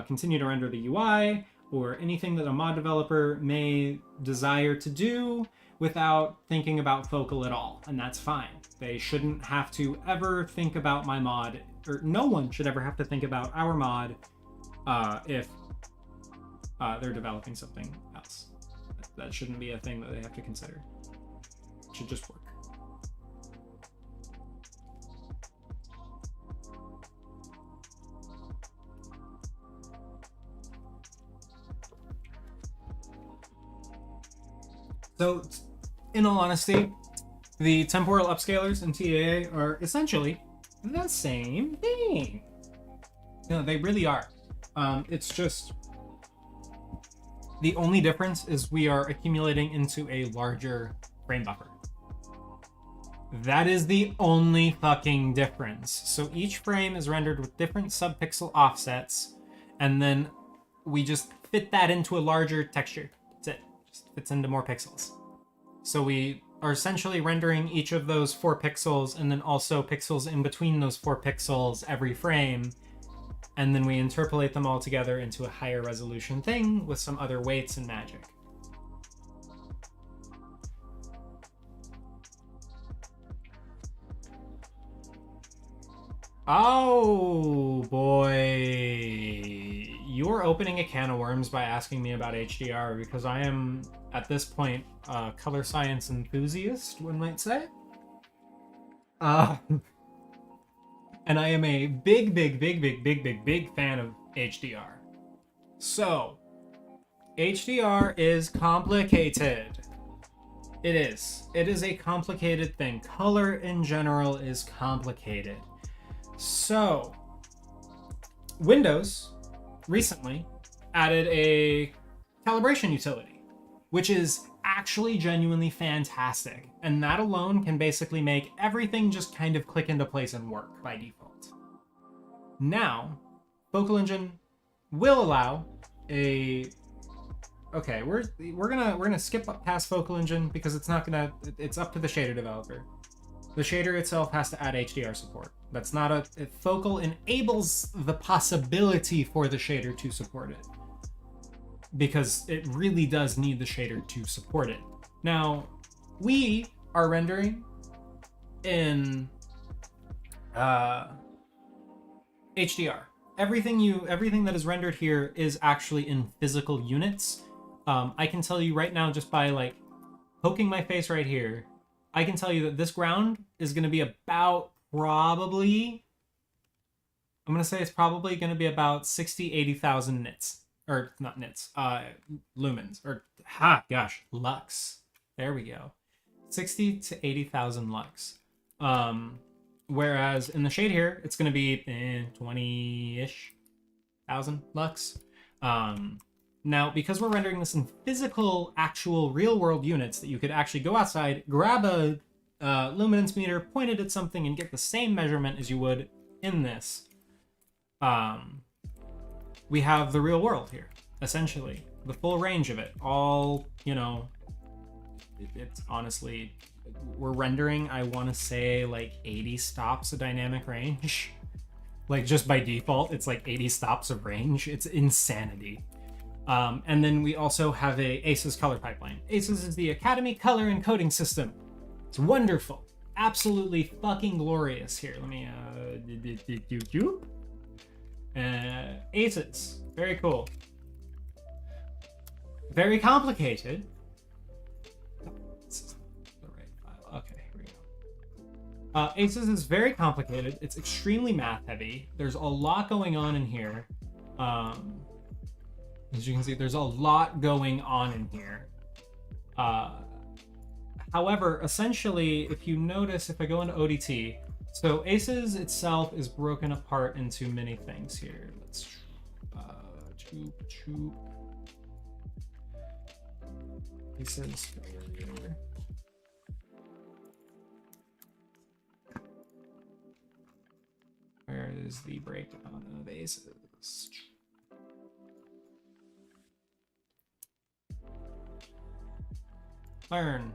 continue to render the UI or anything that a mod developer may desire to do without thinking about Focal at all. And that's fine. They shouldn't have to ever think about my mod, or no one should ever have to think about our mod if they're developing something else. That shouldn't be a thing that they have to consider. It should just work. So, in all honesty, the temporal upscalers in TAA are essentially the same thing. No, they really are. It's just the only difference is we are accumulating into a larger frame buffer. That is the only fucking difference. So each frame is rendered with different subpixel offsets, and then we just fit that into a larger texture. That's it. Just fits into more pixels. So we are essentially rendering each of those 4 pixels and then also pixels in between those 4 pixels every frame. And then we interpolate them all together into a higher resolution thing with some other weights and magic. Oh boy. You're opening a can of worms by asking me about HDR, because I am, at this point, a color science enthusiast, one might say. And I am a big fan of HDR. So, HDR is complicated. It is. It is a complicated thing. Color in general is complicated. So, Windows recently added a calibration utility, which is actually genuinely fantastic. And that alone can basically make everything just kind of click into place and work by default. Now, Focal Engine will allow a... Okay, we're gonna skip past Focal Engine because it's not gonna... It's up to the shader developer. The shader itself has to add HDR support. That's not a... Focal enables the possibility for the shader to support it, because it really does need the shader to support it. Now, we are rendering in HDR. Everything that is rendered here is actually in physical units. I can tell you right now, just by like poking my face right here, I can tell you that this ground is going to be about probably, I'm going to say it's probably going to be about 80,000 nits. Or not nits, lumens, or lux. There we go. 60 to 80,000 lux. Whereas in the shade here, it's going to be 20-ish thousand lux. Now, because we're rendering this in physical, actual, real-world units that you could actually go outside, grab a luminance meter, point it at something, and get the same measurement as you would in this, we have the real world here, essentially. The full range of it. All, you know, it's honestly, we're rendering, I want to say, like 80 stops of dynamic range. Like, just by default, it's like 80 stops of range. It's insanity. And then we also have a ACES color pipeline. ACES is the Academy Color Encoding System. It's wonderful. Absolutely fucking glorious. Here, let me ACES. Very cool. Very complicated. This is the right file. Okay, here we go. ACES is very complicated. It's extremely math heavy. There's a lot going on in here. As you can see, there's a lot going on in here. However, essentially, if you notice, if I go into ODT, so ACES itself is broken apart into many things here. Let's choop. ACES. Where is the breakdown of ACES? Learn.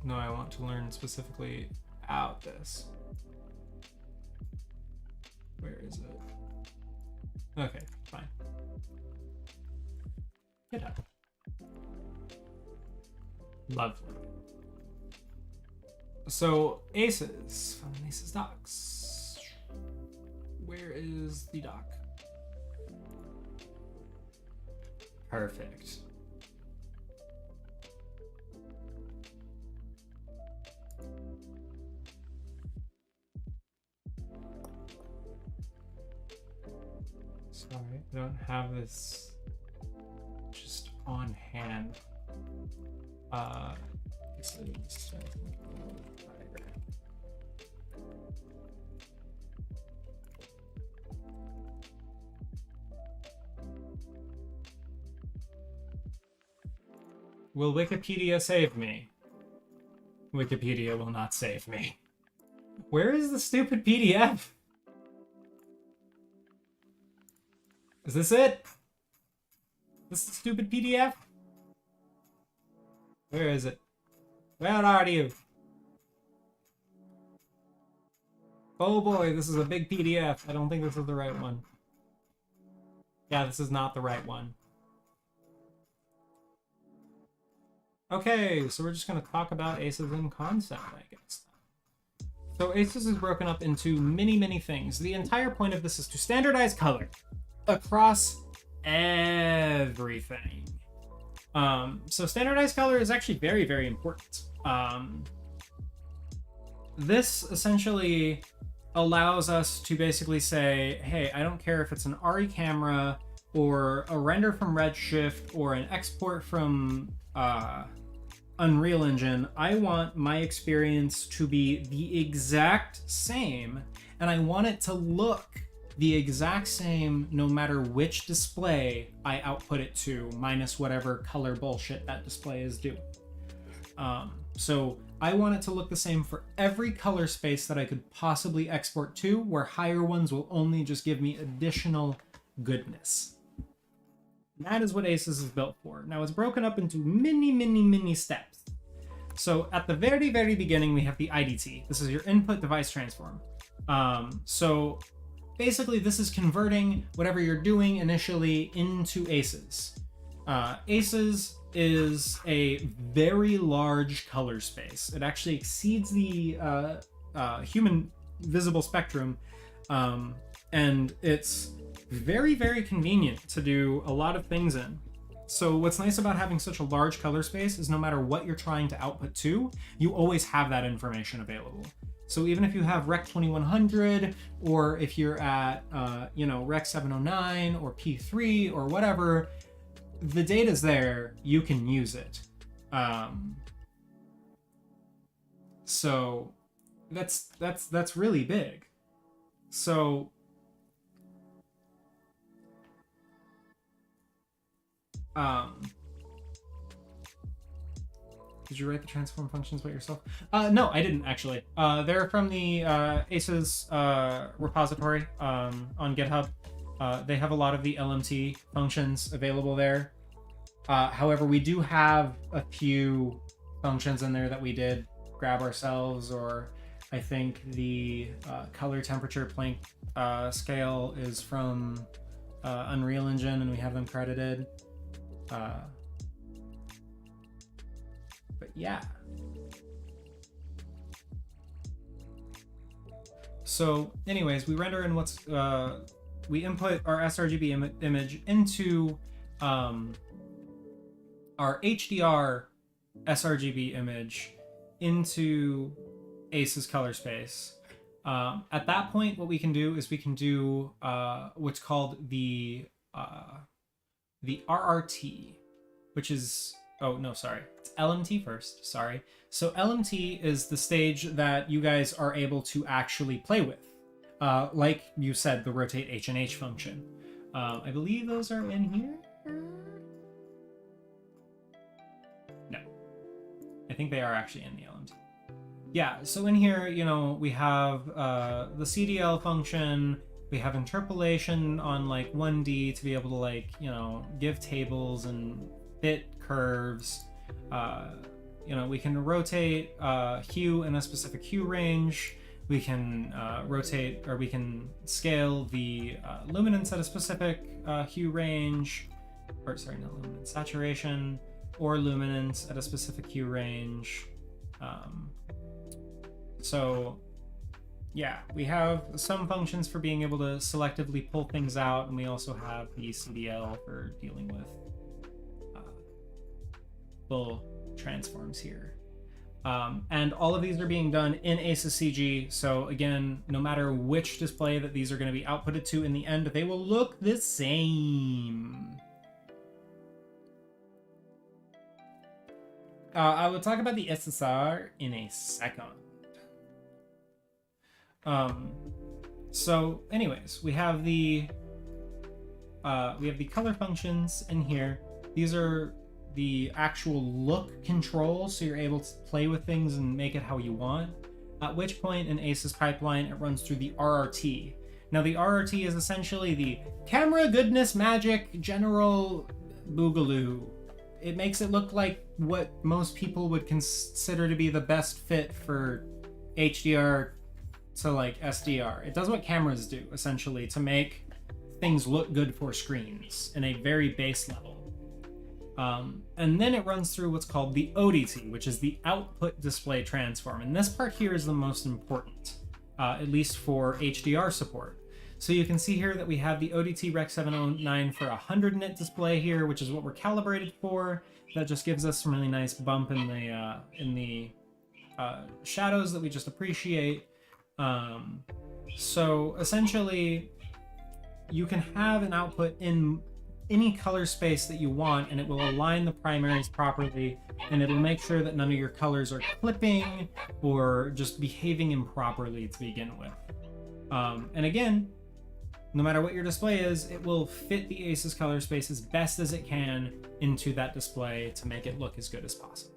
No, I want to learn specifically about this. Where is it? Okay, fine. Get up. Lovely. So ACES from ACES docs. Where is the doc? Perfect. Sorry, I don't have this just on hand. This is Will Wikipedia save me? Wikipedia will not save me. Where is the stupid PDF? Is this it? This is the stupid PDF? Where is it? Where are you? Oh boy, this is a big PDF. I don't think this is the right one. Yeah, this is not the right one. Okay, so we're just going to talk about ACES in concept, I guess. So ACES is broken up into many things. The entire point of this is to standardize color across everything. So standardized color is actually very important. This essentially allows us to basically say, hey, I don't care if it's an RE camera or a render from Redshift or an export from Unreal Engine. I want my experience to be the exact same, and I want it to look the exact same no matter which display I output it to, minus whatever color bullshit that display is doing. So I want it to look the same for every color space that I could possibly export to, where higher ones will only just give me additional goodness. And that is what ACES is built for. Now it's broken up into many steps. So at the very beginning, we have the IDT. This is your input device transform. So basically, this is converting whatever you're doing initially into ACES. ACES is a very large color space. It actually exceeds the human visible spectrum, and it's very convenient to do a lot of things in. So what's nice about having such a large color space is no matter what you're trying to output to, you always have that information available. So even if you have Rec 2100, or if you're at, Rec 709 or P3 or whatever, the data's there, you can use it. So that's really big. So did you write the transform functions by yourself? No, I didn't actually. They're from the ACES repository on GitHub. They have a lot of the LMT functions available there. However, we do have a few functions in there that we did grab ourselves, or I think the color temperature plank scale is from Unreal Engine, and we have them credited. But yeah. So anyways, we render in what's, we input our sRGB image into our HDR sRGB image into ACE's color space. At that point, what we can do is we can do what's called the RRT, which is, oh no, sorry, it's LMT first, sorry. So LMT is the stage that you guys are able to actually play with. Like you said, the rotate H and H function. I believe those are in here. No, I think they are actually in the LMT. Yeah, so in here, you know, we have the CDL function, we have interpolation on like 1D to be able to like, you know, give tables and fit curves. You know, we can rotate hue in a specific hue range. We can rotate, or we can scale the luminance at a specific hue range, or sorry, not luminance, saturation, or luminance at a specific hue range. So yeah, we have some functions for being able to selectively pull things out, and we also have the CDL for dealing with full transforms here. And all of these are being done in ACES CG, so again, no matter which display that these are going to be outputted to in the end, they will look the same. I will talk about the SSR in a second. So anyways, we have the color functions in here. These are the actual look control, so you're able to play with things and make it how you want. At which point in ACES pipeline, it runs through the RRT. Now the RRT is essentially the camera goodness magic general boogaloo. It makes it look like what most people would consider to be the best fit for HDR to like SDR. It does what cameras do, essentially, to make things look good for screens in a very base level. And then it runs through what's called the ODT, which is the output display transform. And this part here is the most important, at least for HDR support. So you can see here that we have the ODT Rec 709 for 100 nit display here, which is what we're calibrated for. That just gives us some really nice bump in the shadows that we just appreciate. So essentially, you can have an output in any color space that you want, and it will align the primaries properly, and it'll make sure that none of your colors are clipping or just behaving improperly to begin with. And again, no matter what your display is, it will fit the ACES color space as best as it can into that display to make it look as good as possible.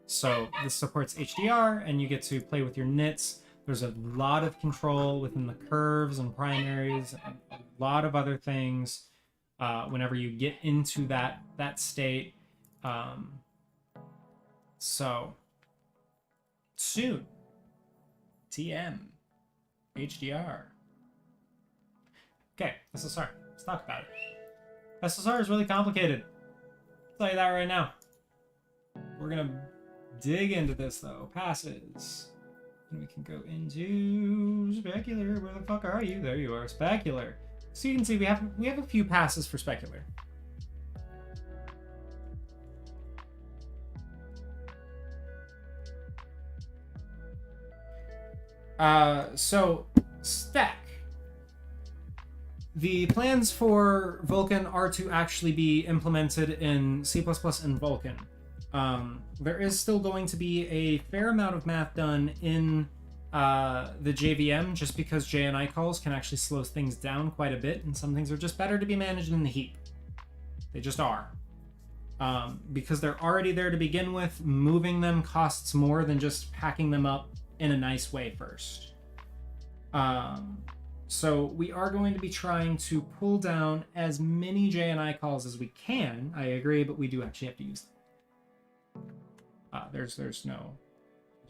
So this supports HDR, and you get to play with your nits. There's a lot of control within the curves and primaries, and a lot of other things whenever you get into that state. So soon, TM, HDR. Okay, SSR. Let's talk about it. SSR is really complicated. I'll tell you that right now. We're gonna dig into this though. Passes. And we can go into specular. Where the fuck are you? There you are, specular. So you can see we have a few passes for specular. So spec. The plans for Vulkan are to actually be implemented in C++ and Vulkan. There is still going to be a fair amount of math done in the JVM, just because JNI calls can actually slow things down quite a bit, and some things are just better to be managed in the heap. They just are. Because they're already there to begin with, moving them costs more than just packing them up in a nice way first. So we are going to be trying to pull down as many JNI calls as we can. I agree, but we do actually have to use them. There's no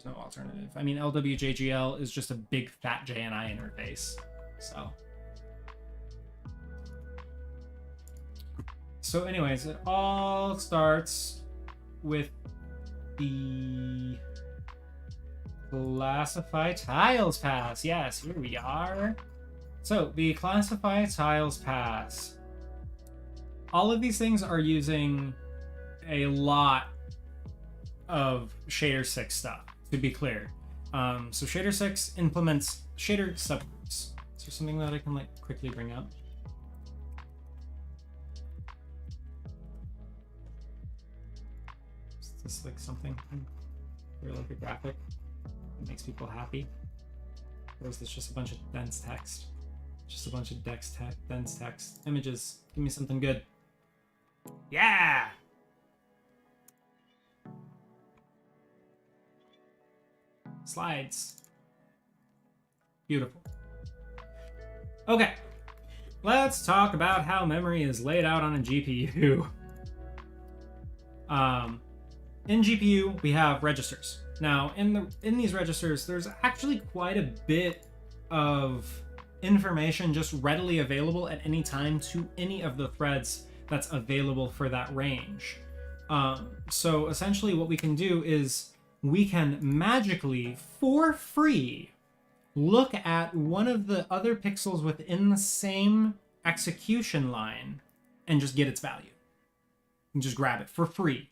alternative. I mean, LWJGL is just a big fat JNI interface. So anyways, it all starts with the classify tiles pass. Yes, here we are. So the classify tiles pass. All of these things are using a lot of Shader 6 stuff, to be clear. So Shader 6 implements shader subgroups. Is there something that I can like quickly bring up? Is this like something or like a graphic that makes people happy? Or is this just a bunch of dense text? Just a bunch of dense text. Images. Give me something good. Yeah! Slides. Beautiful. Okay. Let's talk about how memory is laid out on a GPU. In GPU, we have registers. Now, in these registers, there's actually quite a bit of information just readily available at any time to any of the threads that's available for that range. So essentially what we can do is we can magically, for free, look at one of the other pixels within the same execution line and just get its value. And just grab it for free.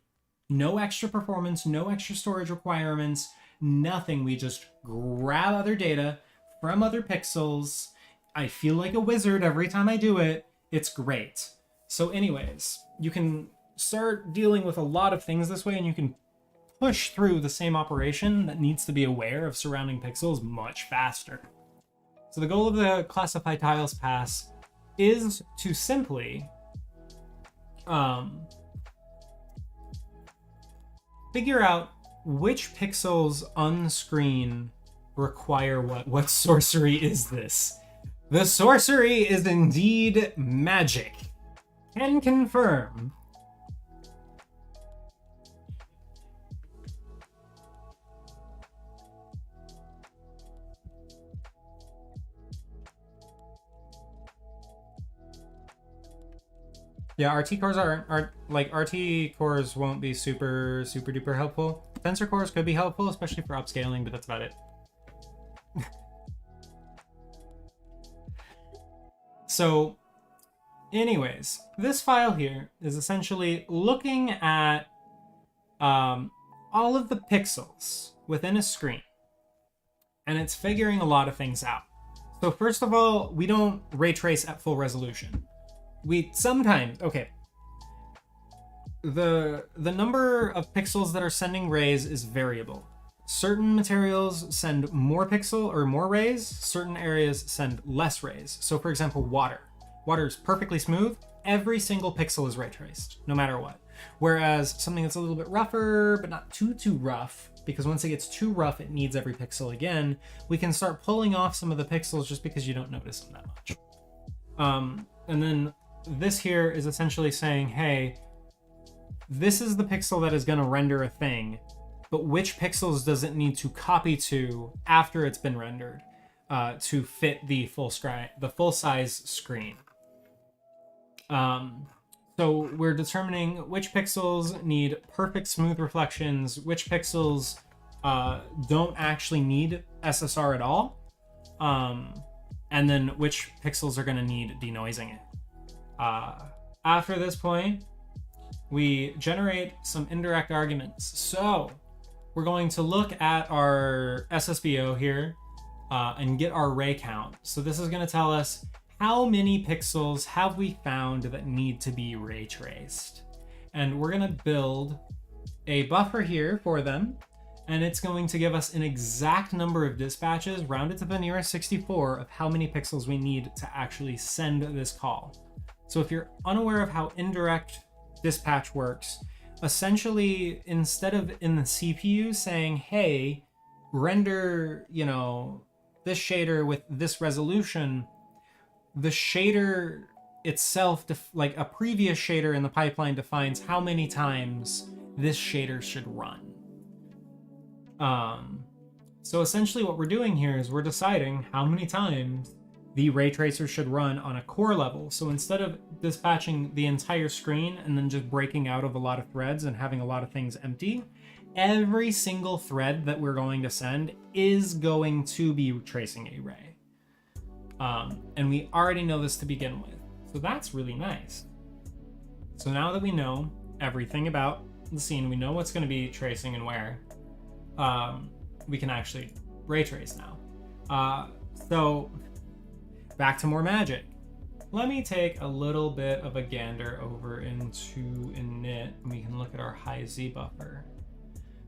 No extra performance, no extra storage requirements, nothing. We just grab other data from other pixels. I feel like a wizard every time I do it. It's great. So anyways, you can start dealing with a lot of things this way, and you can push through the same operation that needs to be aware of surrounding pixels much faster. So the goal of the classify tiles pass is to simply figure out which pixels on screen require what. What sorcery is this? The sorcery is indeed magic. Can confirm. Yeah, RT cores aren't like RT cores won't be super duper helpful. Tensor cores could be helpful, especially for upscaling, but that's about it. So anyways, this file here is essentially looking at all of the pixels within a screen, and it's figuring a lot of things out. So first of all, we don't ray trace at full resolution. We sometimes, okay, the number of pixels that are sending rays is variable. Certain materials send more pixel or more rays, certain areas send less rays. So for example, water. Water is perfectly smooth. Every single pixel is ray traced, no matter what. Whereas something that's a little bit rougher, but not too rough, because once it gets too rough, it needs every pixel again, we can start pulling off some of the pixels just because you don't notice them that much. And then this here is essentially saying, hey, this is the pixel that is going to render a thing, but which pixels does it need to copy to after it's been rendered to fit the full size screen? So we're determining which pixels need perfect smooth reflections, which pixels don't actually need SSR at all, and then which pixels are going to need denoising it. After this point, we generate some indirect arguments. So we're going to look at our SSBO here and get our ray count. So this is going to tell us how many pixels have we found that need to be ray traced. And we're going to build a buffer here for them. And it's going to give us an exact number of dispatches rounded to the nearest 64 of how many pixels we need to actually send this call. So if you're unaware of how indirect dispatch works, essentially, instead of in the CPU saying, hey, render, this shader with this resolution, the shader itself, like a previous shader in the pipeline, defines how many times this shader should run. So essentially what we're doing here is we're deciding how many times the ray tracer should run on a core level. So instead of dispatching the entire screen and then just breaking out of a lot of threads and having a lot of things empty, every single thread that we're going to send is going to be tracing a ray. And we already know this to begin with. So that's really nice. So now that we know everything about the scene, we know what's going to be tracing and where, we can actually ray trace now. So back to more magic. Let me take a little bit of a gander over into init, and we can look at our high Z buffer.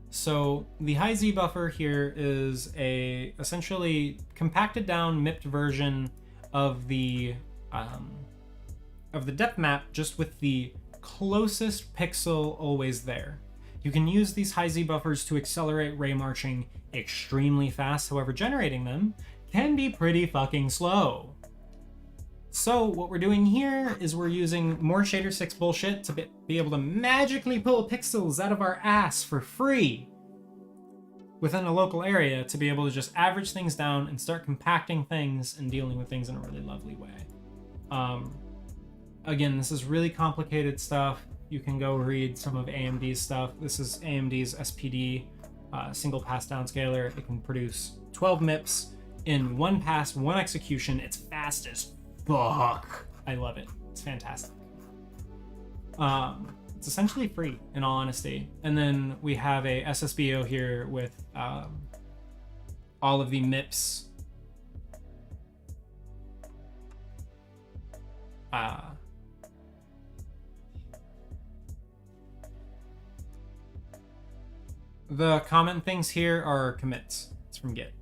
So the high Z buffer here is a essentially compacted down, MIPed version of the depth map, just with the closest pixel always there. You can use these high Z buffers to accelerate ray marching extremely fast. However, generating them can be pretty fucking slow. So what we're doing here is we're using more Shader 6 bullshit to be able to magically pull pixels out of our ass for free within a local area to be able to just average things down and start compacting things and dealing with things in a really lovely way. Again, this is really complicated stuff. You can go read some of AMD's stuff. This is AMD's SPD single pass downscaler. It can produce 12 MIPS in one pass, one execution. It's fast as fuck. I love it. It's fantastic. It's essentially free, in all honesty. And then we have a SSBO here with all of the MIPS. The comment things here are commits. It's from Git.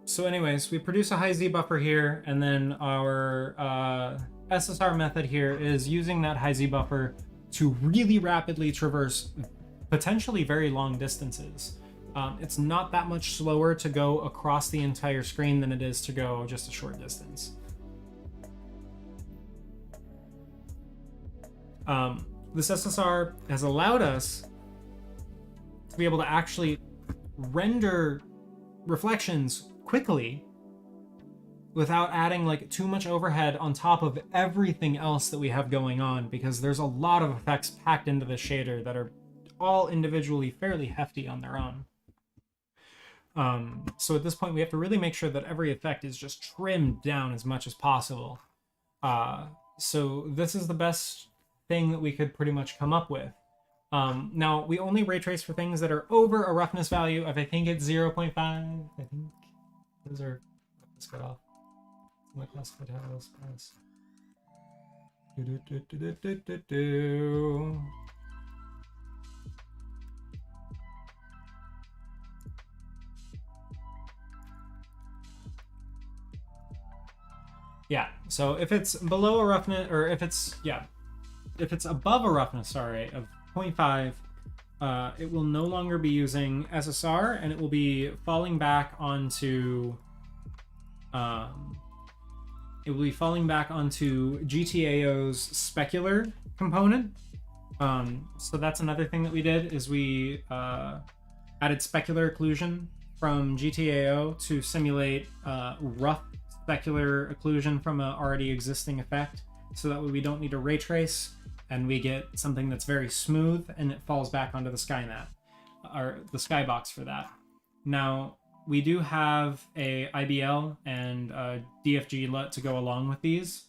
So anyways, we produce a high Z buffer here, and then our SSR method here is using that high Z buffer to really rapidly traverse potentially very long distances. It's not that much slower to go across the entire screen than it is to go just a short distance. This SSR has allowed us to be able to actually render reflections quickly without adding like too much overhead on top of everything else that we have going on, because there's a lot of effects packed into the shader that are all individually fairly hefty on their own. So at this point we have to really make sure that every effect is just trimmed down as much as possible. So this is the best thing that we could pretty much come up with. Now we only ray trace for things that are over a roughness value of, I think it's 0.5. I think those are roughness cut off. What classified titles pass? Yeah, so if it's below a roughness, or if it's above a roughness, sorry, of 0.5, it will no longer be using SSR, and it will be falling back onto GTAO's specular component. So that's another thing that we did, is we added specular occlusion from GTAO to simulate rough specular occlusion from an already existing effect, so that way we don't need to ray trace and we get something that's very smooth and it falls back onto the sky map, or the skybox for that. Now we do have a IBL and a DFG LUT to go along with these.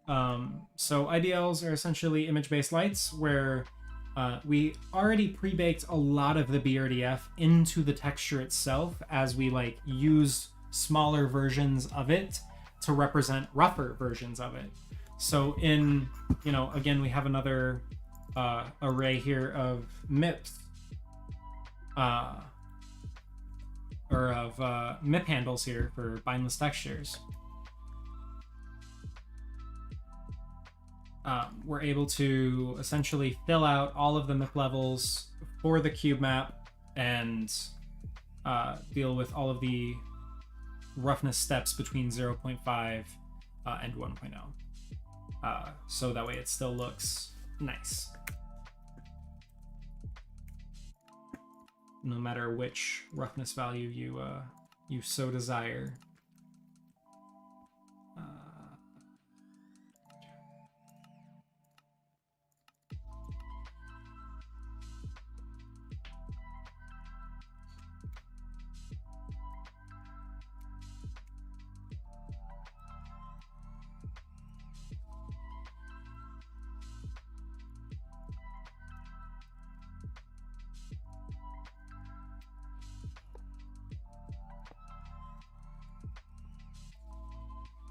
So IBLs are essentially image-based lights, where we already pre-baked a lot of the BRDF into the texture itself, as we like use smaller versions of it to represent rougher versions of it. So in, again, we have another array here of MIPs, or of MIP handles here for bindless textures. We're able to essentially fill out all of the MIP levels for the cube map and deal with all of the roughness steps between 0.5 and 1.0. So that way it still looks nice, no matter which roughness value you so desire.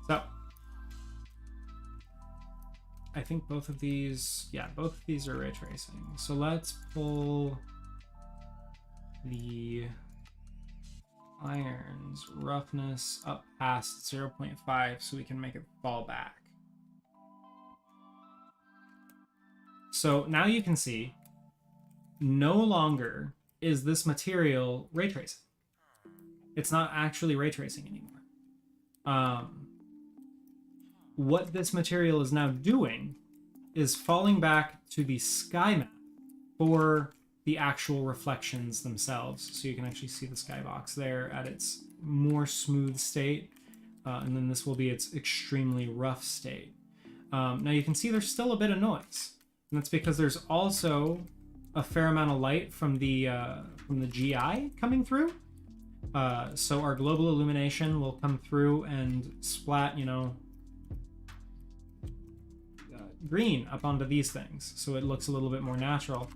So I think both of these are ray tracing. So let's pull the iron's roughness up past 0.5 so we can make it fall back. So now you can see no longer is this material ray tracing. It's not actually ray tracing anymore. What this material is now doing is falling back to the sky map for the actual reflections themselves. So you can actually see the skybox there at its more smooth state, and then this will be its extremely rough state. Now you can see there's still a bit of noise, and that's because there's also a fair amount of light from the GI coming through. So our global illumination will come through and splat, green up onto these things, so it looks a little bit more natural.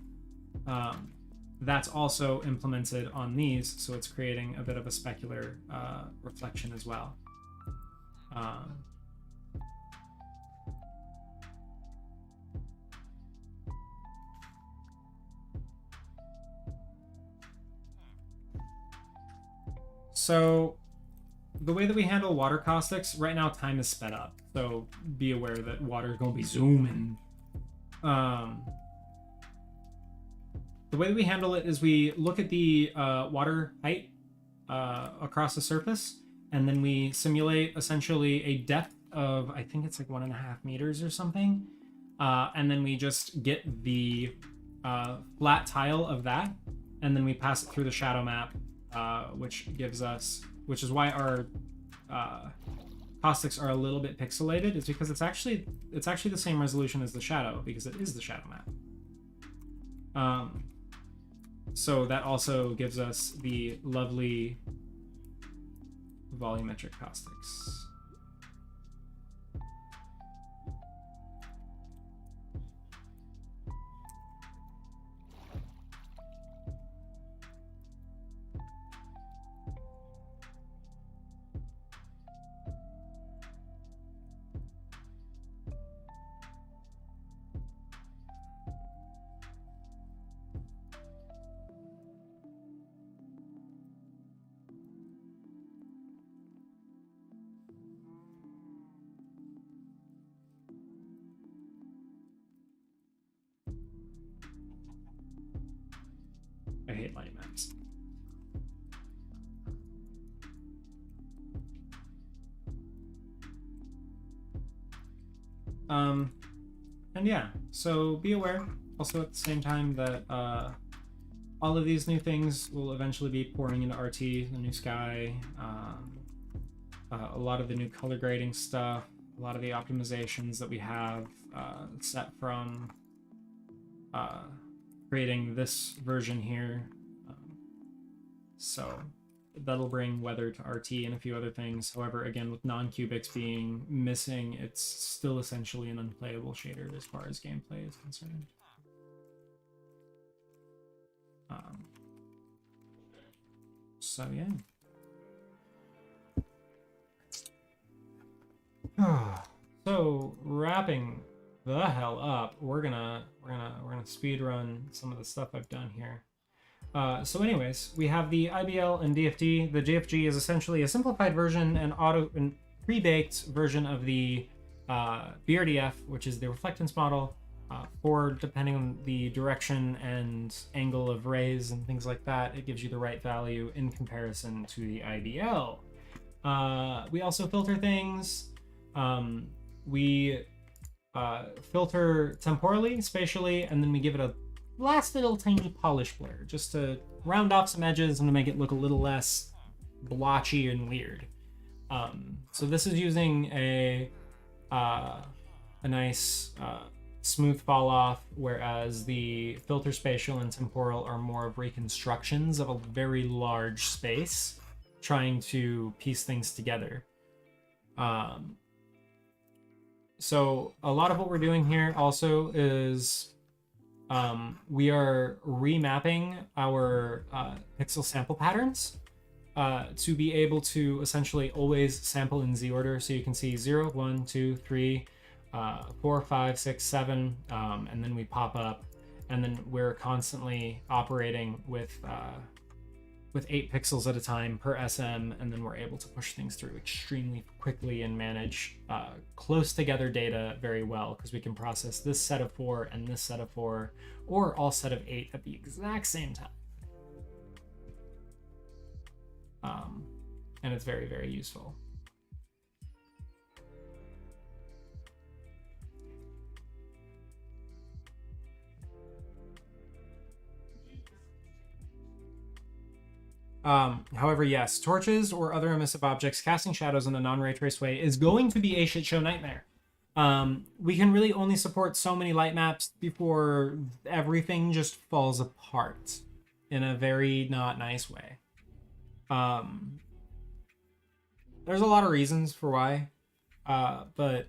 That's also implemented on these, so it's creating a bit of a specular reflection as well. So the way that we handle water caustics, right now time is sped up, so be aware that water is going to be zooming. The way that we handle it is we look at the water height across the surface, and then we simulate essentially a depth of, I think it's like 1.5 meters or something, and then we just get the flat tile of that, and then we pass it through the shadow map, which is why our caustics are a little bit pixelated. Is because it's actually the same resolution as the shadow, because it is the shadow map. So that also gives us the lovely volumetric caustics. I hate light maps. And yeah, so be aware also at the same time that all of these new things will eventually be pouring into RT, the new sky, a lot of the new color grading stuff, a lot of the optimizations that we have set from creating this version here. So that'll bring weather to RT and a few other things. However, again, with non-cubics being missing, it's still essentially an unplayable shader as far as gameplay is concerned. So yeah. So wrapping the hell up, we're gonna speed run some of the stuff I've done here. So anyways, we have the IBL and DFG. The DFG is essentially a simplified version and pre-baked version of the BRDF, which is the reflectance model, for depending on the direction and angle of rays and things like that, it gives you the right value in comparison to the IBL. We also filter things. We filter temporally, spatially, and then we give it a last little tiny polish blur just to round off some edges and to make it look a little less blotchy and weird. So this is using a nice smooth fall off, whereas the filter, spatial, and temporal are more of reconstructions of a very large space, trying to piece things together. So a lot of what we're doing here also is we are remapping our pixel sample patterns to be able to essentially always sample in Z order. So you can see 0, 1, 2, 3, 4, 5, 6, 7, and then we pop up, and then we're constantly operating with 8 pixels at a time per SM, and then we're able to push things through extremely quickly and manage close together data very well, because we can process this set of 4 and this set of 4, or all set of 8 at the exact same time. And it's very, very useful. However, yes, torches or other emissive objects casting shadows in a non-ray trace way is going to be a shit show nightmare. We can really only support so many light maps before everything just falls apart in a very not nice way. There's a lot of reasons for why, but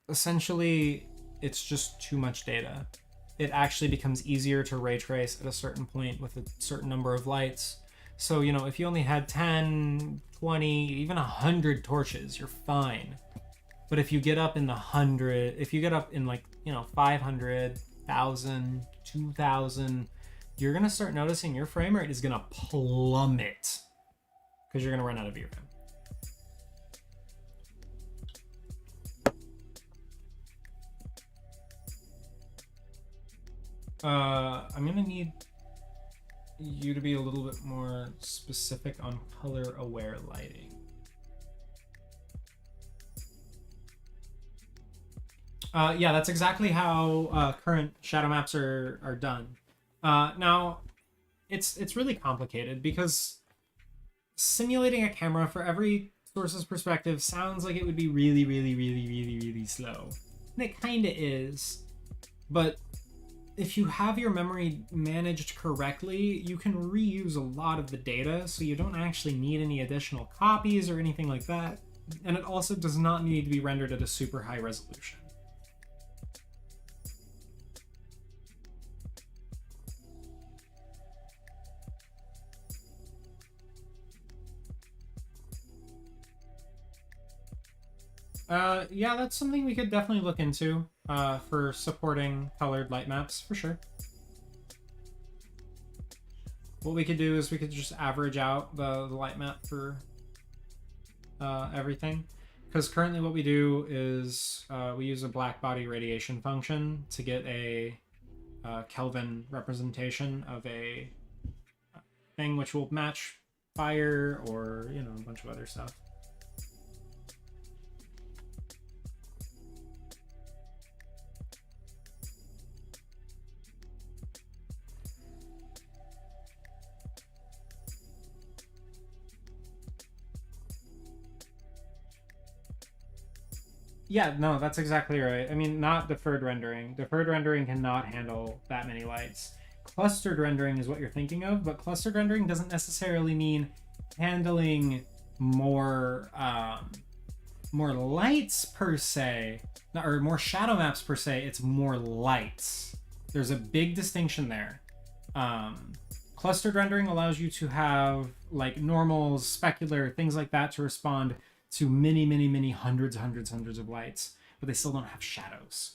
essentially it's just too much data. It actually becomes easier to ray trace at a certain point with a certain number of lights. So, you know, if you only had 10, 20, even 100 torches, you're fine. But if you get up in the 100, if you get up in like, you know, 500, 1,000, 2,000, you're going to start noticing your frame rate is going to plummet because you're going to run out of VRAM. I'm gonna need you to be a little bit more specific on color aware lighting. Yeah, that's exactly how current shadow maps are done. Now, it's really complicated because simulating a camera for every source's perspective sounds like it would be really, really, really, really, really slow. And it kind of is, but if you have your memory managed correctly, you can reuse a lot of the data, so you don't actually need any additional copies or anything like that. And it also does not need to be rendered at a super high resolution. Yeah, that's something we could definitely look into for supporting colored light maps, for sure. What we could do is we could just average out the light map for everything. Because currently what we do is we use a black body radiation function to get a Kelvin representation of a thing which will match fire or, you know, a bunch of other stuff. Yeah, no, that's exactly right. I mean, not deferred rendering. Deferred rendering cannot handle that many lights. Clustered rendering is what you're thinking of, but clustered rendering doesn't necessarily mean handling more more lights per se, or more shadow maps per se. It's more lights. There's a big distinction there. Clustered rendering allows you to have like normals, specular, things like that to respond to many, many, many hundreds of lights, but they still don't have shadows.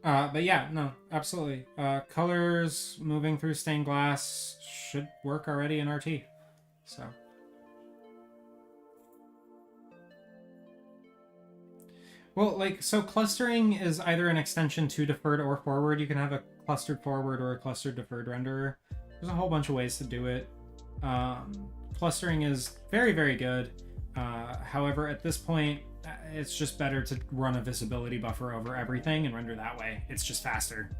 But yeah, no, absolutely. Colors moving through stained glass should work already in RT. So. Well, like, so clustering is either an extension to deferred or forward. You can have a clustered forward or a clustered deferred renderer. There's a whole bunch of ways to do it. Clustering is very, very good. However, at this point, it's just better to run a visibility buffer over everything and render that way. It's just faster.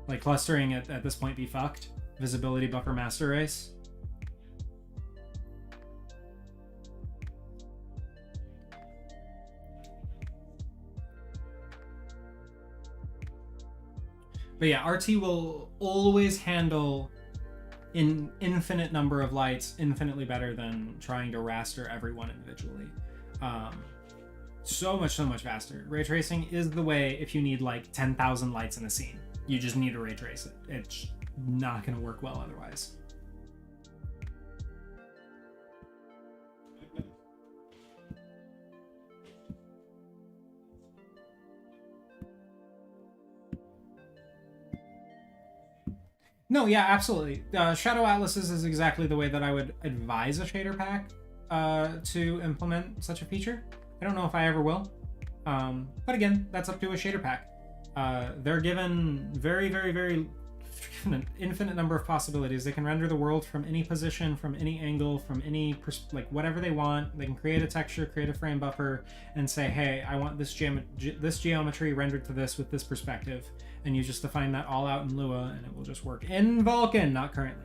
Like, clustering at this point be fucked. Visibility buffer master race. But yeah, RT will always handle an infinite number of lights infinitely better than trying to raster everyone individually. So much faster. Ray tracing is the way if you need like 10,000 lights in a scene. You just need to ray trace it. It's not going to work well otherwise. No, yeah, absolutely. Shadow Atlases is exactly the way that I would advise a shader pack to implement such a feature. I don't know if I ever will. But again, that's up to a shader pack. They're given very infinite number of possibilities. They can render the world from any position, from any angle, from any like whatever they want. They can create a texture, create a frame buffer, and say, hey, I want this geometry rendered to this with this perspective. And you just define that all out in Lua, and it will just work in Vulkan, not currently.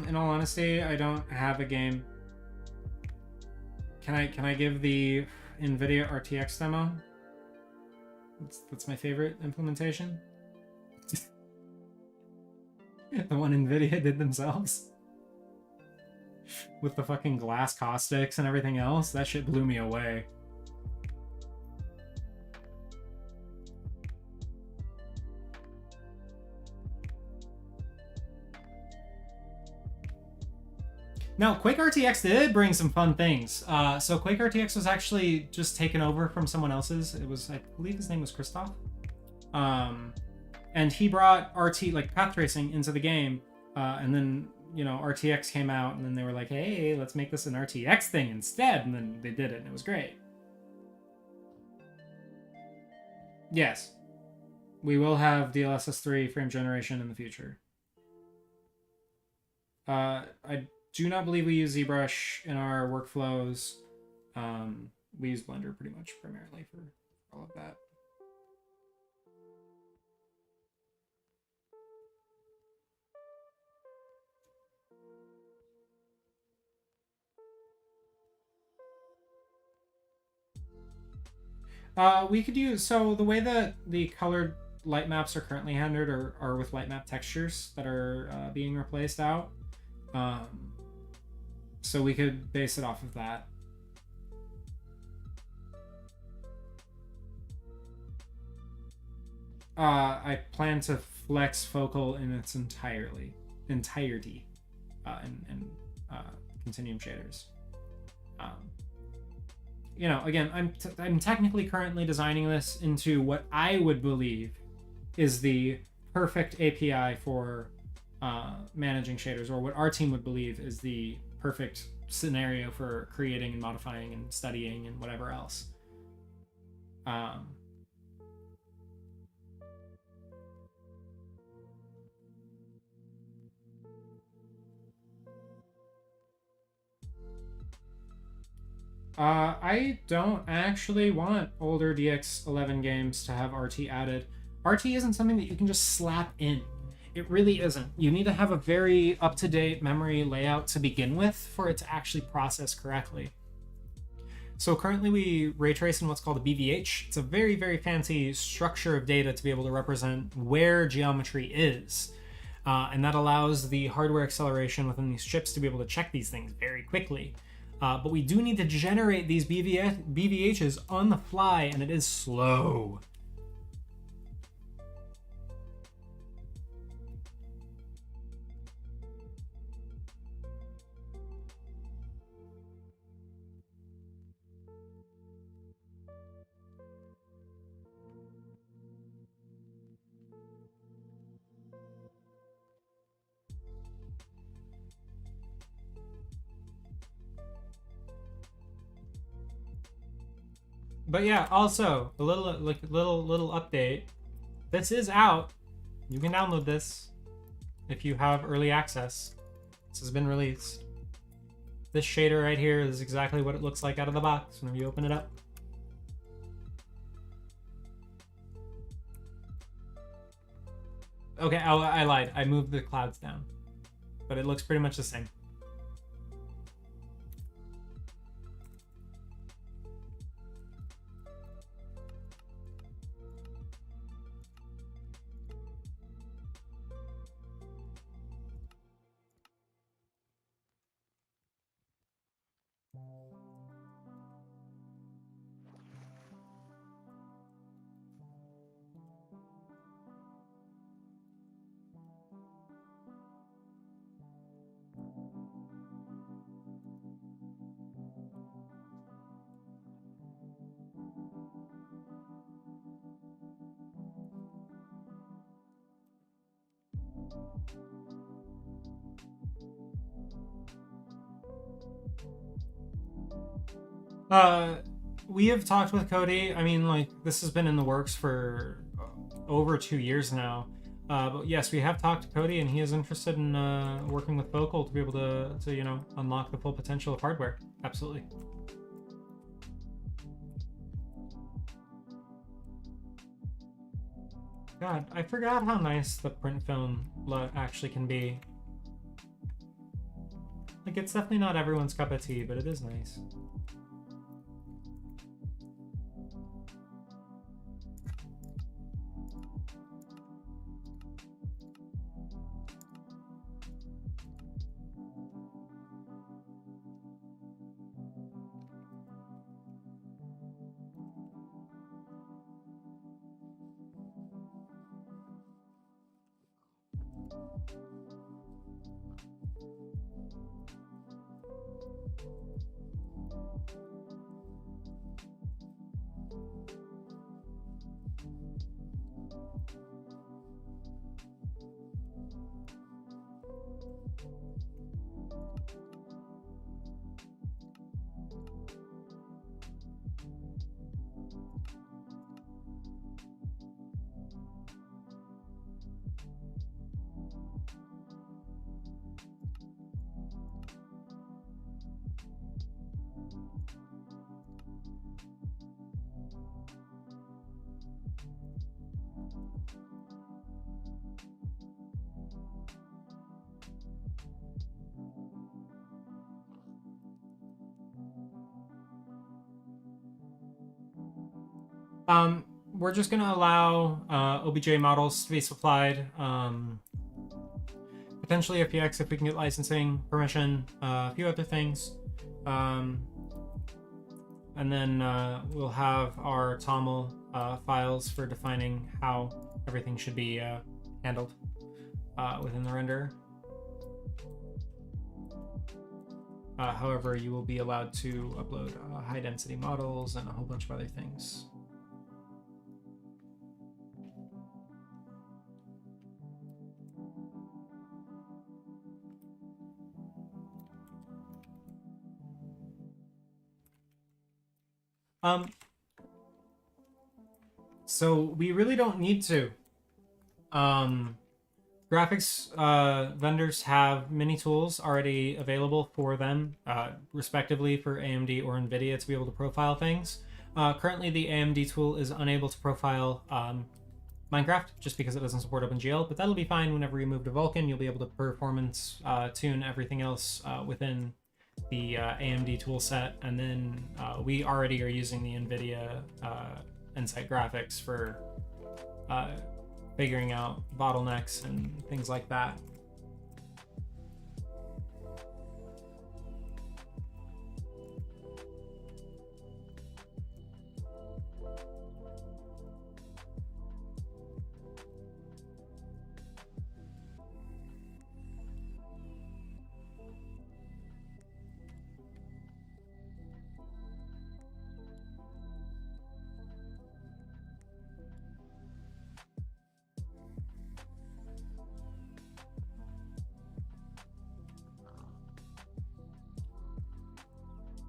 In all honesty, I don't have a game. Can I give the NVIDIA RTX demo? That's my favorite implementation. The one NVIDIA did themselves. With the fucking glass caustics and everything else. That shit blew me away. Now, Quake RTX did bring some fun things. So Quake RTX was actually just taken over from someone else's. It was, I believe his name was Christoph. And he brought RT, like path tracing, into the game. And then, you know, RTX came out, and then they were like, hey, let's make this an RTX thing instead. And then they did it, and it was great. Yes. We will have DLSS 3 frame generation in the future. I do not believe we use ZBrush in our workflows. We use Blender pretty much primarily for all of that. We could use, so the way that the colored light maps are currently rendered are with light map textures that are being replaced out. So we could base it off of that. I plan to flex focal in its entirety in Continuum shaders. You know, again, I'm technically currently designing this into what I would believe is the perfect API for managing shaders, or what our team would believe is the perfect scenario for creating and modifying and studying and whatever else. I don't actually want older DX11 games to have RT added. RT isn't something that you can just slap in. It really isn't. You need to have a very up-to-date memory layout to begin with for it to actually process correctly. So currently we ray trace in what's called a BVH. It's a very, very fancy structure of data to be able to represent where geometry is. And that allows the hardware acceleration within these chips to be able to check these things very quickly. But we do need to generate these BVHs on the fly, and it is slow. But yeah, also a little update. This is out. You can download this if you have early access. This has been released. This shader right here is exactly what it looks like out of the box whenever you open it up. Okay, I lied. I moved the clouds down. But it looks pretty much the same. We have talked with Cody. I mean, like, this has been in the works for over 2 years now. But yes, we have talked to Cody, and he is interested in working with Vocal to be able to you know, unlock the full potential of hardware. Absolutely. God, I forgot how nice the print film actually can be. Like, it's definitely not everyone's cup of tea, but it is nice. We're just going to allow OBJ models to be supplied. Potentially FPX if we can get licensing permission, a few other things. And then we'll have our TOML files for defining how everything should be handled within the render. However, you will be allowed to upload high density models and a whole bunch of other things. So we really don't need to. Graphics vendors have many tools already available for them, respectively for AMD or NVIDIA to be able to profile things. Currently, the AMD tool is unable to profile Minecraft just because it doesn't support OpenGL, but that'll be fine whenever you move to Vulkan. You'll be able to performance tune everything else within the AMD tool set, and then we already are using the NVIDIA Insight graphics for figuring out bottlenecks and things like that.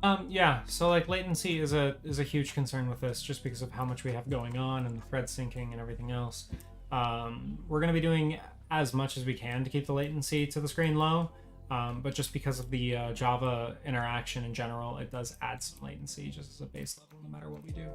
Yeah, so like latency is a huge concern with this, just because of how much we have going on and the thread syncing and everything else. We're going to be doing as much as we can to keep the latency to the screen low, but just because of the Java interaction in general, it does add some latency just as a base level, no matter what we do.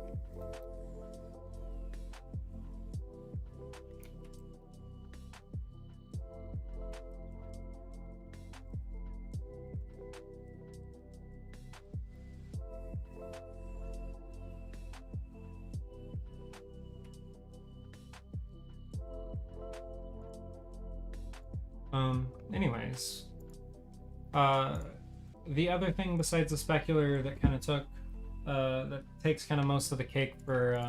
Anyways, the other thing besides the specular that kind of that takes kind of most of the cake for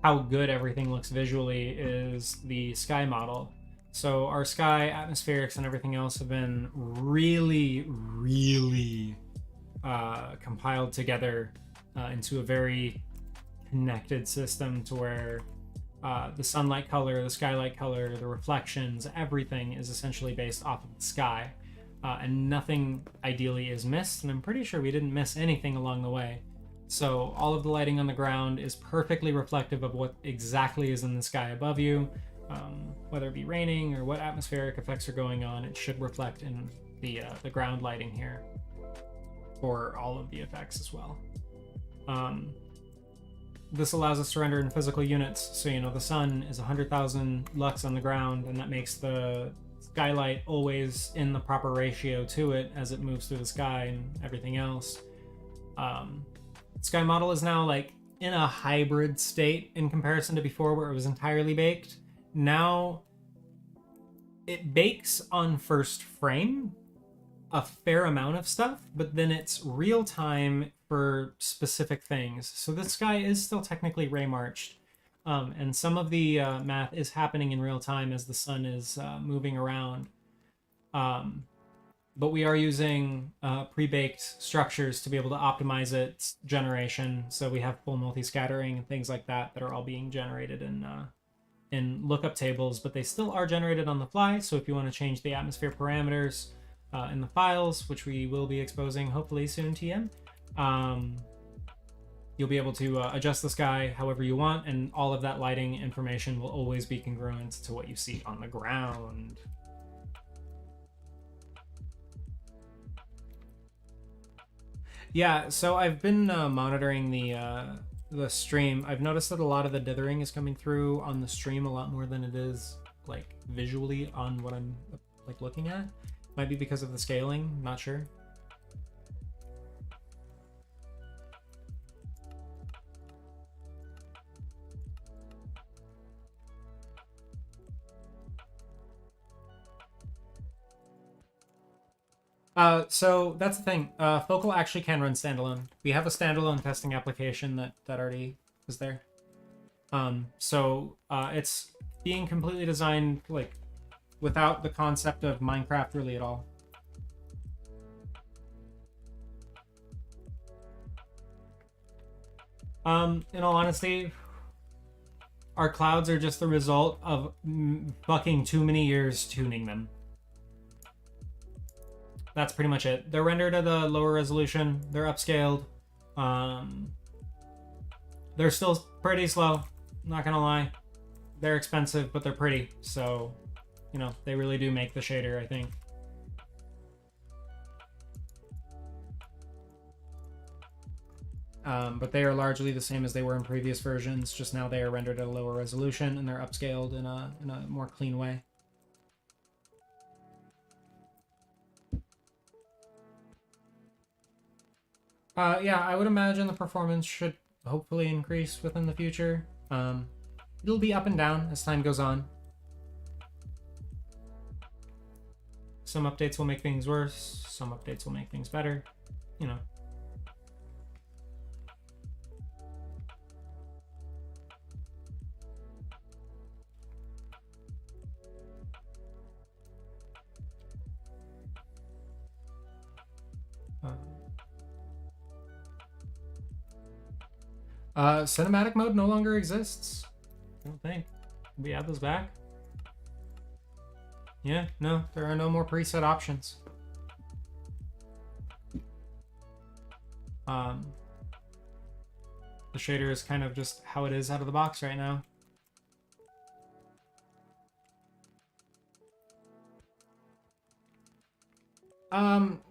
how good everything looks visually is the sky model. So our sky, atmospherics, and everything else have been really, really compiled together into a very connected system to where the sunlight color, the skylight color, the reflections, everything is essentially based off of the sky. And nothing ideally is missed, and I'm pretty sure we didn't miss anything along the way. So all of the lighting on the ground is perfectly reflective of what exactly is in the sky above you. Whether it be raining or what atmospheric effects are going on, it should reflect in the ground lighting here for all of the effects as well. This allows us to render in physical units, so you know the sun is 100,000 lux on the ground, and that makes the skylight always in the proper ratio to it as it moves through the sky and everything else. Sky model is now like in a hybrid state in comparison to before, where it was entirely baked. Now it bakes on first frame a fair amount of stuff, but then it's real time for specific things. So the sky is still technically ray marched, and some of the math is happening in real time as the sun is moving around. But we are using pre-baked structures to be able to optimize its generation. So we have full multi-scattering and things like that that are all being generated in lookup tables, but they still are generated on the fly. So if you want to change the atmosphere parameters in the files, which we will be exposing hopefully soon, TM, you'll be able to adjust the sky however you want, and all of that lighting information will always be congruent to what you see on the ground. Yeah, so I've been monitoring the stream. I've noticed that a lot of the dithering is coming through on the stream a lot more than it is like visually on what I'm like looking at. Might be because of the scaling, not sure. So that's the thing. Focal actually can run standalone. We have a standalone testing application that already is there. So it's being completely designed like without the concept of Minecraft really at all. In all honesty, our clouds are just the result of fucking too many years tuning them. That's pretty much it. They're rendered at a lower resolution. They're upscaled. They're still pretty slow. Not gonna lie. They're expensive, but they're pretty. So, you know, they really do make the shader, I think. But they are largely the same as they were in previous versions. Just now they are rendered at a lower resolution and they're upscaled in a more clean way. Yeah, I would imagine the performance should hopefully increase within the future. It'll be up and down as time goes on. Some updates will make things worse, some updates will make things better, you know. Cinematic mode no longer exists. I don't think. Did we add those back? Yeah, no, there are no more preset options. Um, the shader is kind of just how it is out of the box right now.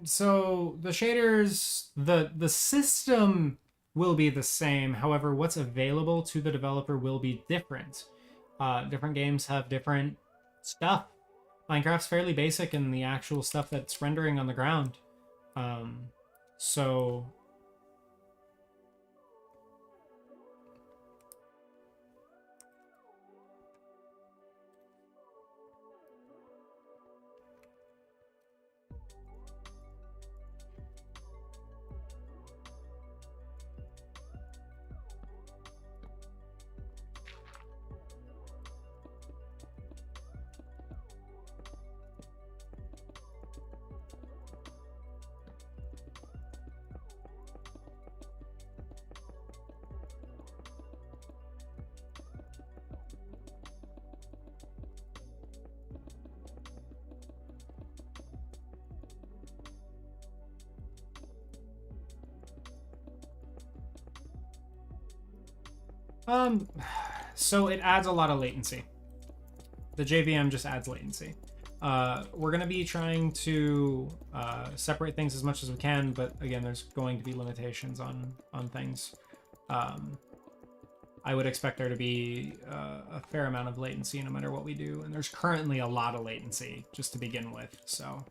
So the shaders, the system will be the same. However, what's available to the developer will be different. Different games have different stuff. Minecraft's fairly basic in the actual stuff that's rendering on the ground. So so it adds a lot of latency. The JVM just adds latency. We're going to be trying to separate things as much as we can, but again, there's going to be limitations on things. I would expect there to be a fair amount of latency no matter what we do, and there's currently a lot of latency just to begin with, so...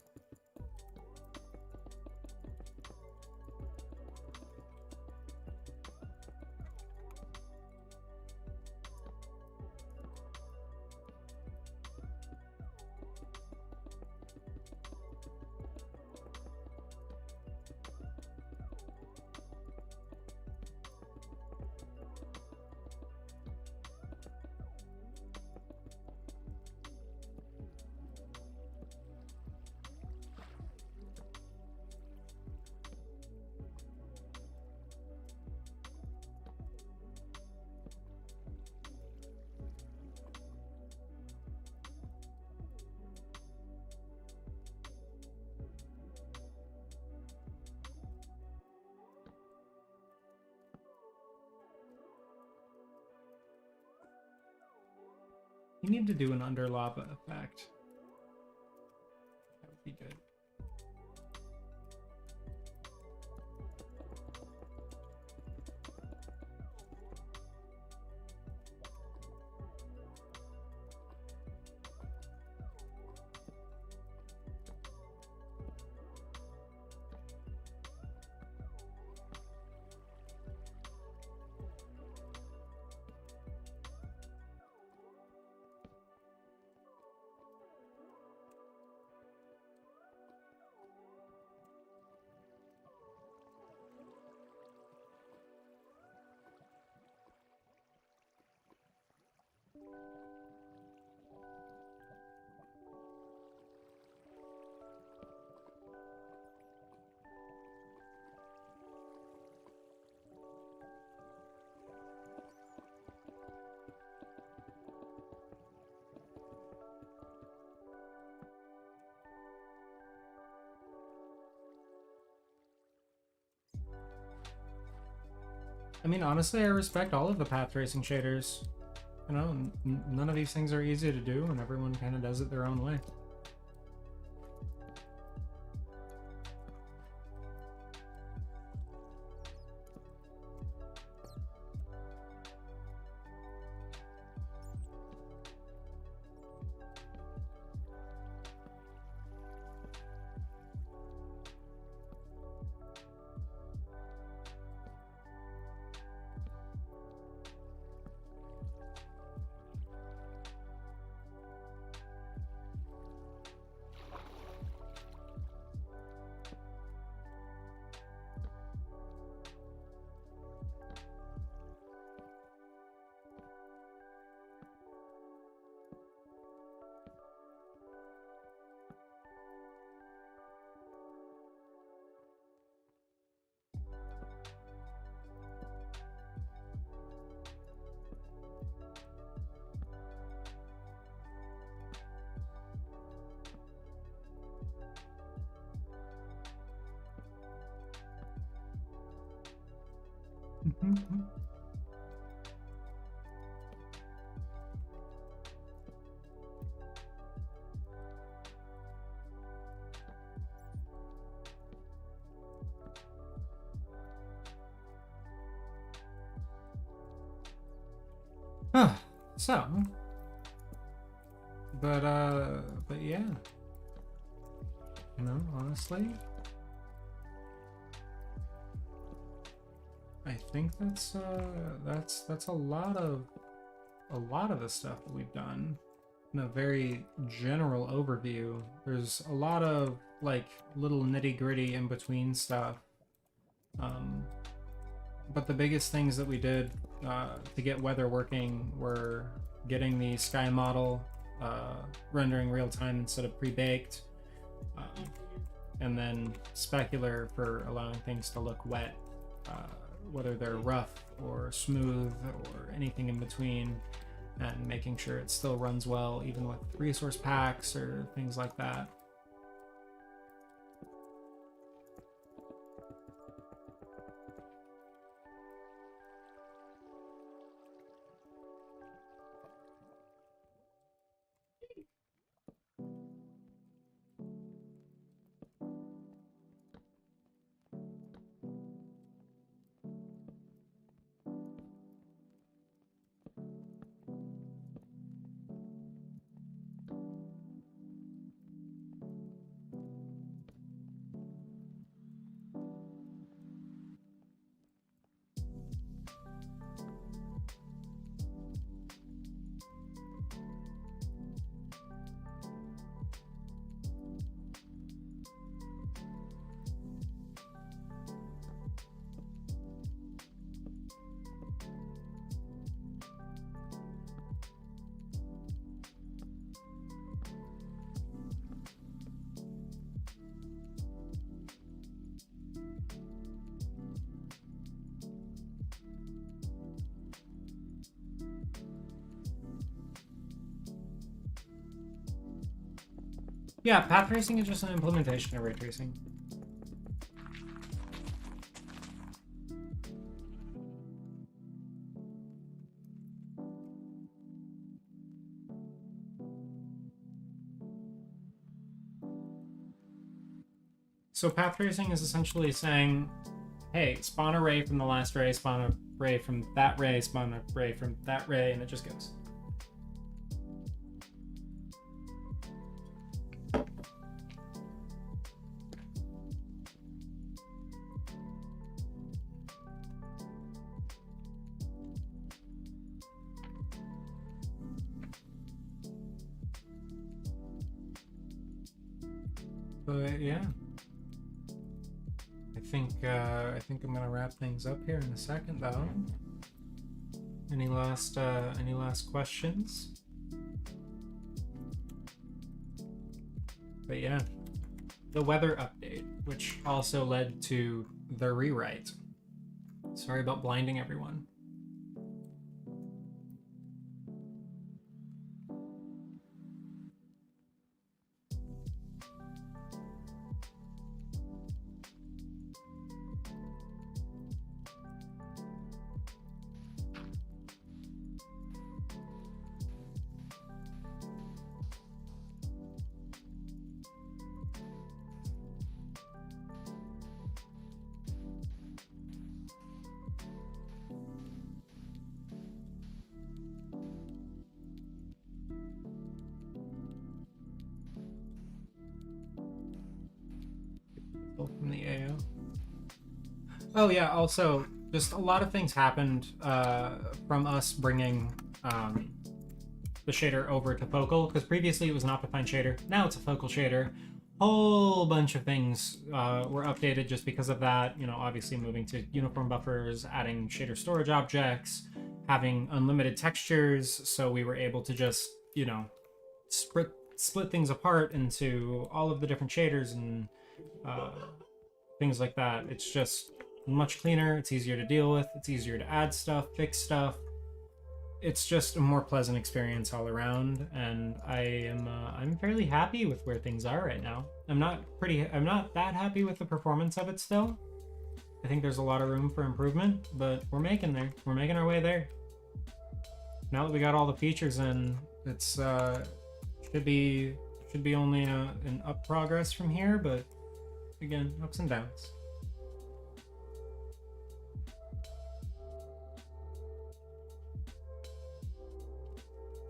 You need to do an under lava effect. That would be good. I mean, honestly, I respect all of the path tracing shaders. You know, none of these things are easy to do, and everyone kind of does it their own way. So, but yeah, you know, honestly, I think that's a lot of the stuff that we've done in a very general overview. There's a lot of like little nitty-gritty in between stuff, but the biggest things that we did to get weather working were getting the sky model rendering real time instead of pre-baked, and then specular for allowing things to look wet, whether they're rough or smooth or anything in between, and making sure it still runs well even with resource packs or things like that. Yeah, path tracing is just an implementation of ray tracing. So path tracing is essentially saying, hey, spawn a ray from the last ray, spawn a ray from that ray, spawn a ray from that ray, and it just goes. But yeah, I think I'm gonna wrap things up here in a second, though. Any last questions? But yeah, the weather update, which also led to the rewrite. Sorry about blinding everyone. From the AO. Oh yeah, also just a lot of things happened from us bringing the shader over to focal, because previously it was an optified shader, now it's a focal shader. Whole bunch of things were updated just because of that, you know, obviously moving to uniform buffers, adding shader storage objects, having unlimited textures, so we were able to just, you know, split things apart into all of the different shaders and things like that. It's just much cleaner, it's easier to deal with, it's easier to add stuff, fix stuff. It's just a more pleasant experience all around, and I'm fairly happy with where things are right now. I'm not that happy with the performance of it still, I think there's a lot of room for improvement, but we're making there. We're making our way there. Now that we got all the features in, it's should be only an up progress from here, but again, ups and downs.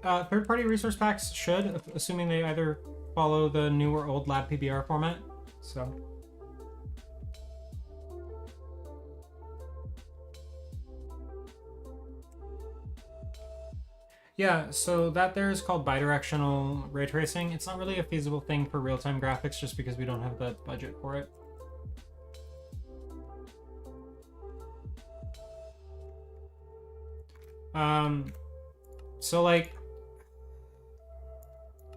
Third-party resource packs should, assuming they either follow the new or old lab PBR format. So. Yeah, so that there is called bidirectional ray tracing. It's not really a feasible thing for real-time graphics just because we don't have the budget for it. So like,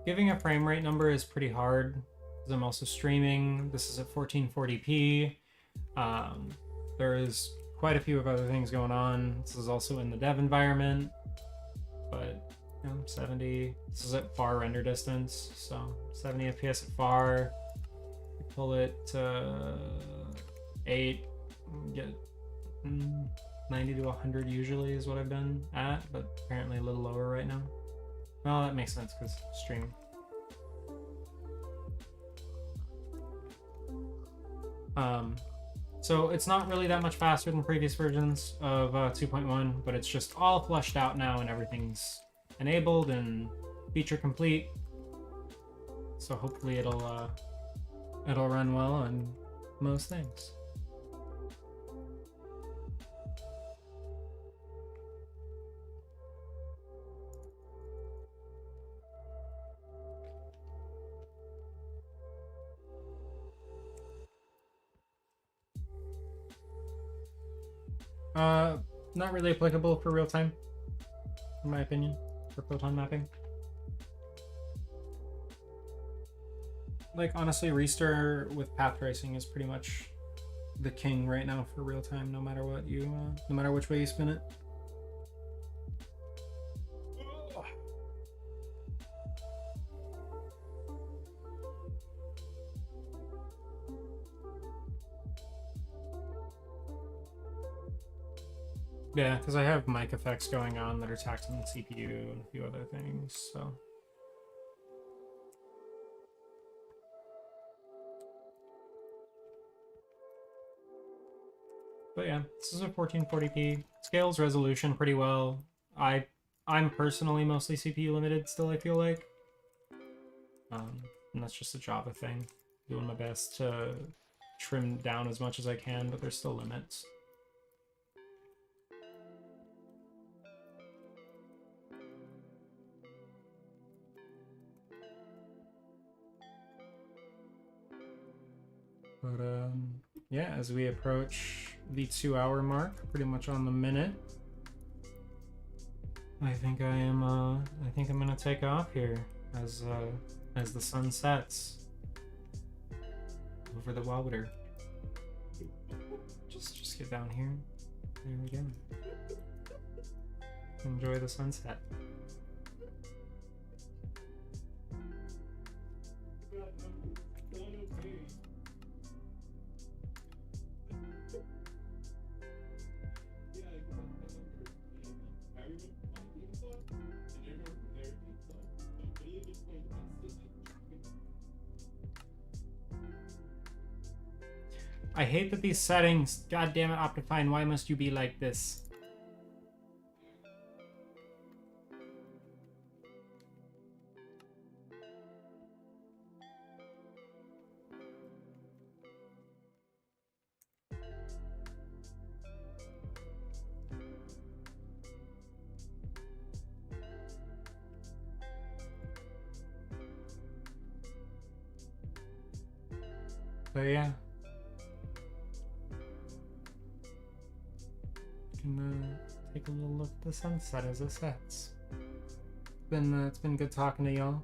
giving a frame rate number is pretty hard because I'm also streaming. This is at 1440p. There is quite a few of other things going on. This is also in the dev environment, but you know, 70. This is at far render distance, so 70 FPS at far. You pull it to 8, get 90 to 100 usually is what I've been at, but apparently a little lower right now. Well, that makes sense because streaming. So it's not really that much faster than previous versions of 2.1, but it's just all flushed out now and everything's enabled and feature complete. So hopefully it'll run well on most things. Not really applicable for real time, in my opinion, for photon mapping. Like honestly, Restir with path tracing is pretty much the king right now for real time, no matter what you, no matter which way you spin it. Yeah, because I have mic effects going on that are taxing the CPU and a few other things, so. But yeah, this is a 1440p. Scales resolution pretty well. I'm personally mostly CPU limited still, I feel like. And that's just a Java thing. Doing my best to trim down as much as I can, but there's still limits. But yeah, as we approach the 2-hour mark, pretty much on the minute, I think I'm gonna take off here as the sun sets over the water. Just get down here. There we go. Enjoy the sunset. I hate that these settings, god damn it, Optifine, why must you be like this? But yeah. Take a little look at the sunset as it sets. It's been good talking to y'all.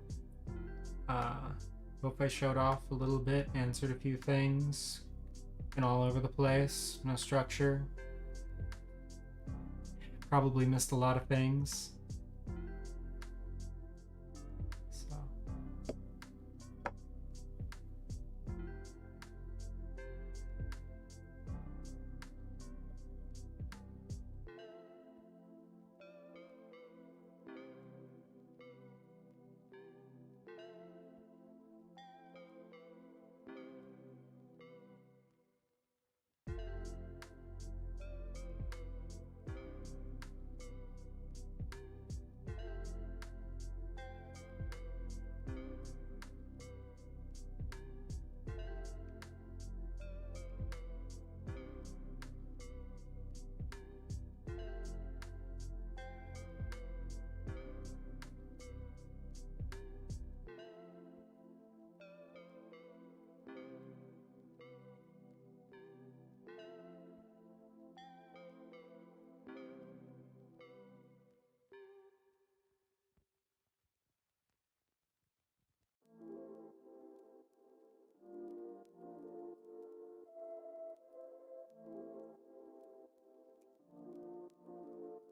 Hope I showed off a little bit, answered a few things, and all over the place, no structure. Probably missed a lot of things.